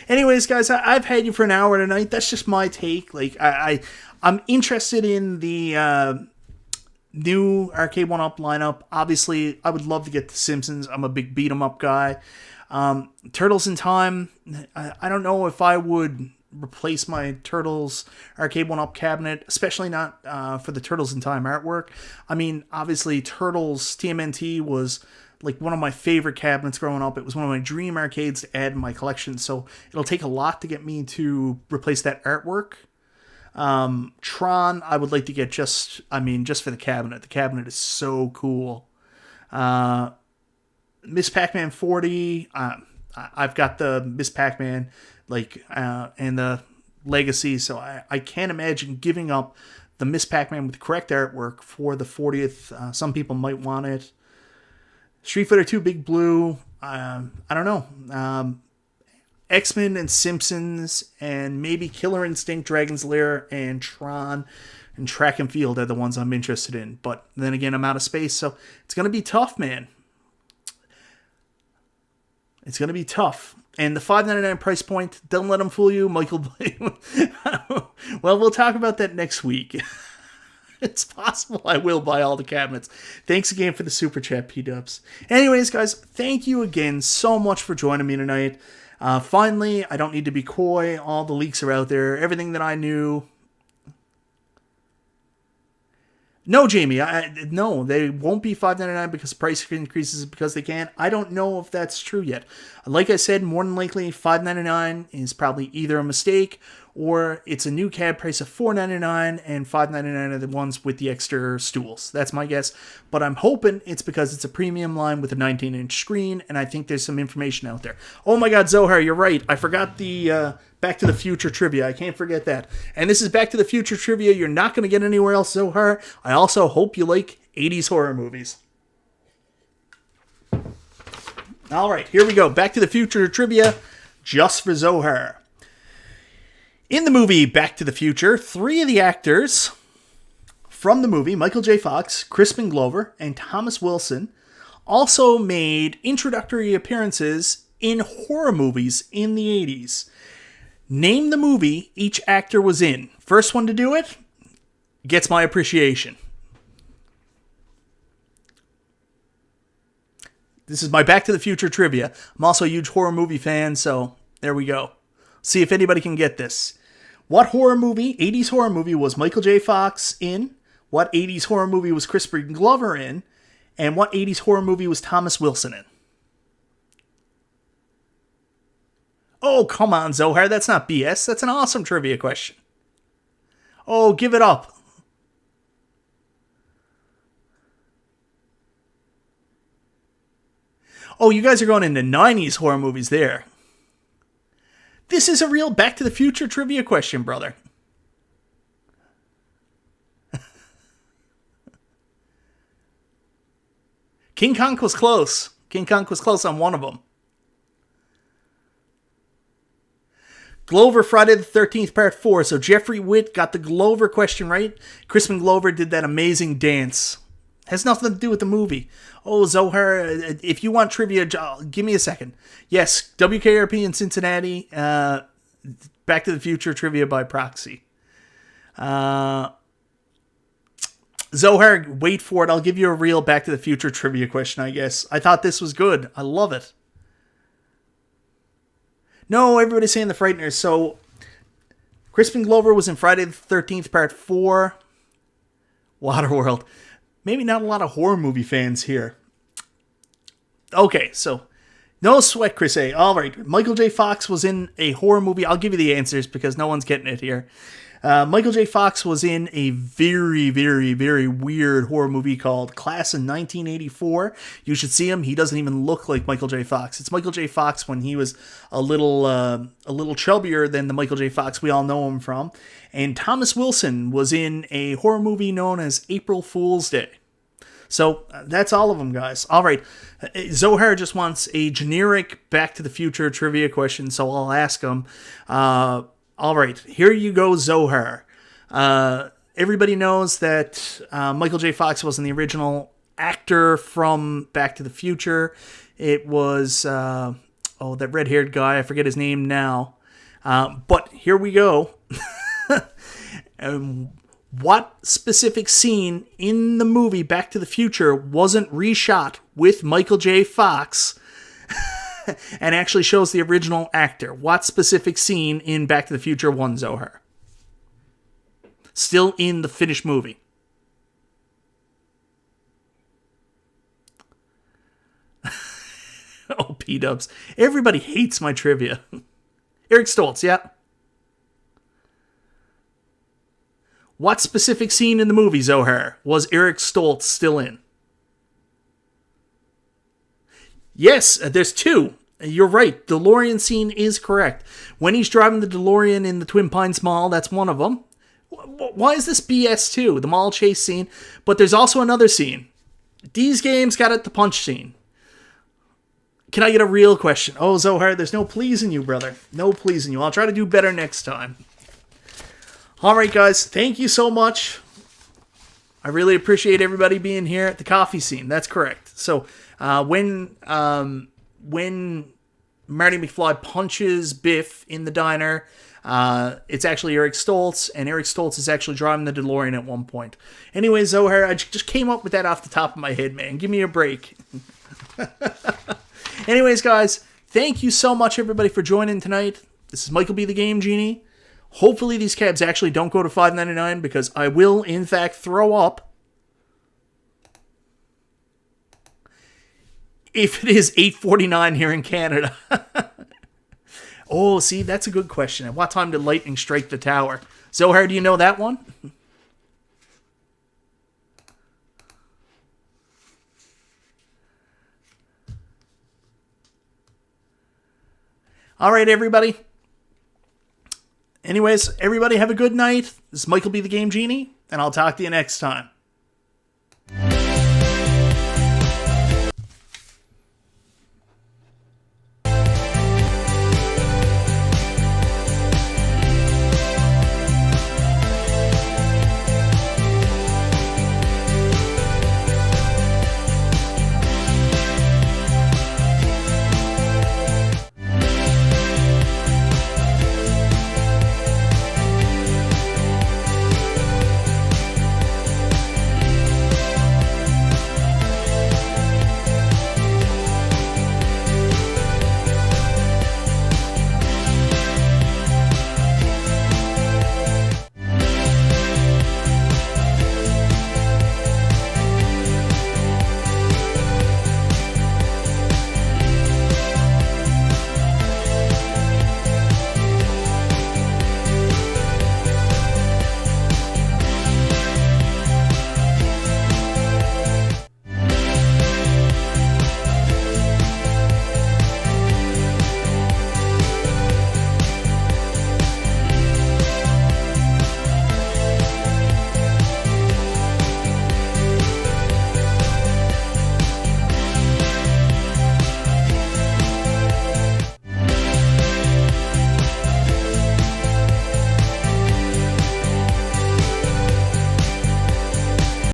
Anyways, guys, I've had you for an hour tonight. That's just my take. Like, I'm interested in the new Arcade1Up lineup. Obviously, I would love to get The Simpsons. I'm a big beat-em-up guy. Turtles in Time, I don't know if I would replace my Turtles Arcade1Up cabinet, especially not for the Turtles in Time artwork. I mean, obviously, Turtles TMNT was like one of my favorite cabinets growing up. It was one of my dream arcades to add in my collection, so it'll take a lot to get me to replace that artwork. Tron, I would like to get just for the cabinet. The cabinet is so cool. Miss Pac-Man 40, I've got the Miss Pac-Man, and the Legacy, so I can't imagine giving up the Miss Pac-Man with the correct artwork for the 40th. Some people might want it. Street Fighter 2 Big Blue, I don't know. X-Men and Simpsons, and maybe Killer Instinct, Dragon's Lair, and Tron, and Track and Field are the ones I'm interested in. But then again, I'm out of space, so it's going to be tough, man. It's going to be tough. And the $5.99 price point, don't let them fool you, Michael. Well, we'll talk about that next week. It's possible I will buy all the cabinets. Thanks again for the super chat, P-Dubs. Anyways, guys, thank you again so much for joining me tonight. Finally, I don't need to be coy. All the leaks are out there. Everything that I knew. No, Jamie. No, they won't be $5.99 because price increases because they can. I don't know if that's true yet. Like I said, more than likely, $5.99 is probably either a mistake or it's a new cab price of $4.99 and $5.99 are the ones with the extra stools. That's my guess. But I'm hoping it's because it's a premium line with a 19-inch screen, and I think there's some information out there. Oh my God, Zohar, you're right. I forgot the Back to the Future trivia. I can't forget that. And this is Back to the Future trivia you're not going to get anywhere else, Zohar. I also hope you like 80s horror movies. All right, here we go. Back to the Future trivia just for Zohar. In the movie Back to the Future, 3 of the actors from the movie, Michael J. Fox, Crispin Glover, and Thomas Wilson, also made introductory appearances in horror movies in the 80s. Name the movie each actor was in. First one to do it gets my appreciation. This is my Back to the Future trivia. I'm also a huge horror movie fan, so there we go. See if anybody can get this. What horror movie, 80s horror movie, was Michael J. Fox in? What 80s horror movie was Crispin Glover in? And what 80s horror movie was Thomas Wilson in? Oh, come on, Zohar. That's not BS. That's an awesome trivia question. Oh, give it up. Oh, you guys are going into 90s horror movies there. This is a real Back to the Future trivia question, brother. King Kong was close. King Kong was close on one of them. Glover, Friday the 13th, Part 4. So Jeffrey Witt got the Glover question right. Crispin Glover did that amazing dance. Has nothing to do with the movie. Oh, Zohar, if you want trivia, give me a second. Yes, WKRP in Cincinnati, Back to the Future trivia by proxy. Zohar, wait for it. I'll give you a real Back to the Future trivia question, I guess. I thought this was good. I love it. No, everybody's saying The Frighteners. So, Crispin Glover was in Friday the 13th, Part 4. Waterworld. Maybe not a lot of horror movie fans here. Okay, so no sweat, Chris A. All right, Michael J. Fox was in a horror movie. I'll give you the answers because no one's getting it here. Michael J. Fox was in a very, very, very weird horror movie called Class in 1984. You should see him. He doesn't even look like Michael J. Fox. It's Michael J. Fox when he was a little chubbier than the Michael J. Fox we all know him from. And Thomas Wilson was in a horror movie known as April Fool's Day. So that's all of them, guys. All right. Zohar just wants a generic Back to the Future trivia question, so I'll ask him. All right. Here you go, Zohar. Everybody knows that Michael J. Fox wasn't the original actor from Back to the Future. It was, that red-haired guy. I forget his name now. But here we go. What specific scene in the movie Back to the Future wasn't reshot with Michael J. Fox and actually shows the original actor? What specific scene in Back to the Future won, Zohar? Still in the finished movie. Oh, P-dubs. Everybody hates my trivia. Eric Stoltz, yeah. What specific scene in the movie, Zohar, was Eric Stoltz still in? Yes, there's two. You're right. DeLorean scene is correct. When he's driving the DeLorean in the Twin Pines Mall, that's one of them. Why is this BS too? The mall chase scene. But there's also another scene. These games got it, the punch scene. Can I get a real question? Oh, Zohar, there's no pleasing you, brother. No pleasing you. I'll try to do better next time. All right, guys. Thank you so much. I really appreciate everybody being here at the coffee scene. That's correct. So when Marty McFly punches Biff in the diner, it's actually Eric Stoltz, and Eric Stoltz is actually driving the DeLorean at one point. Anyway, Zohar, I just came up with that off the top of my head, man. Give me a break. Anyways, guys, thank you so much, everybody, for joining tonight. This is MichaelB.theGameGenie. Hopefully these cabs actually don't go to $5.99 because I will, in fact, throw up. If it is $8.49 here in Canada. Oh, see, that's a good question. At what time did lightning strike the tower? Zohar, do you know that one? All right, everybody. Anyways, everybody have a good night. This is MichaelB.theGameGenie, and I'll talk to you next time.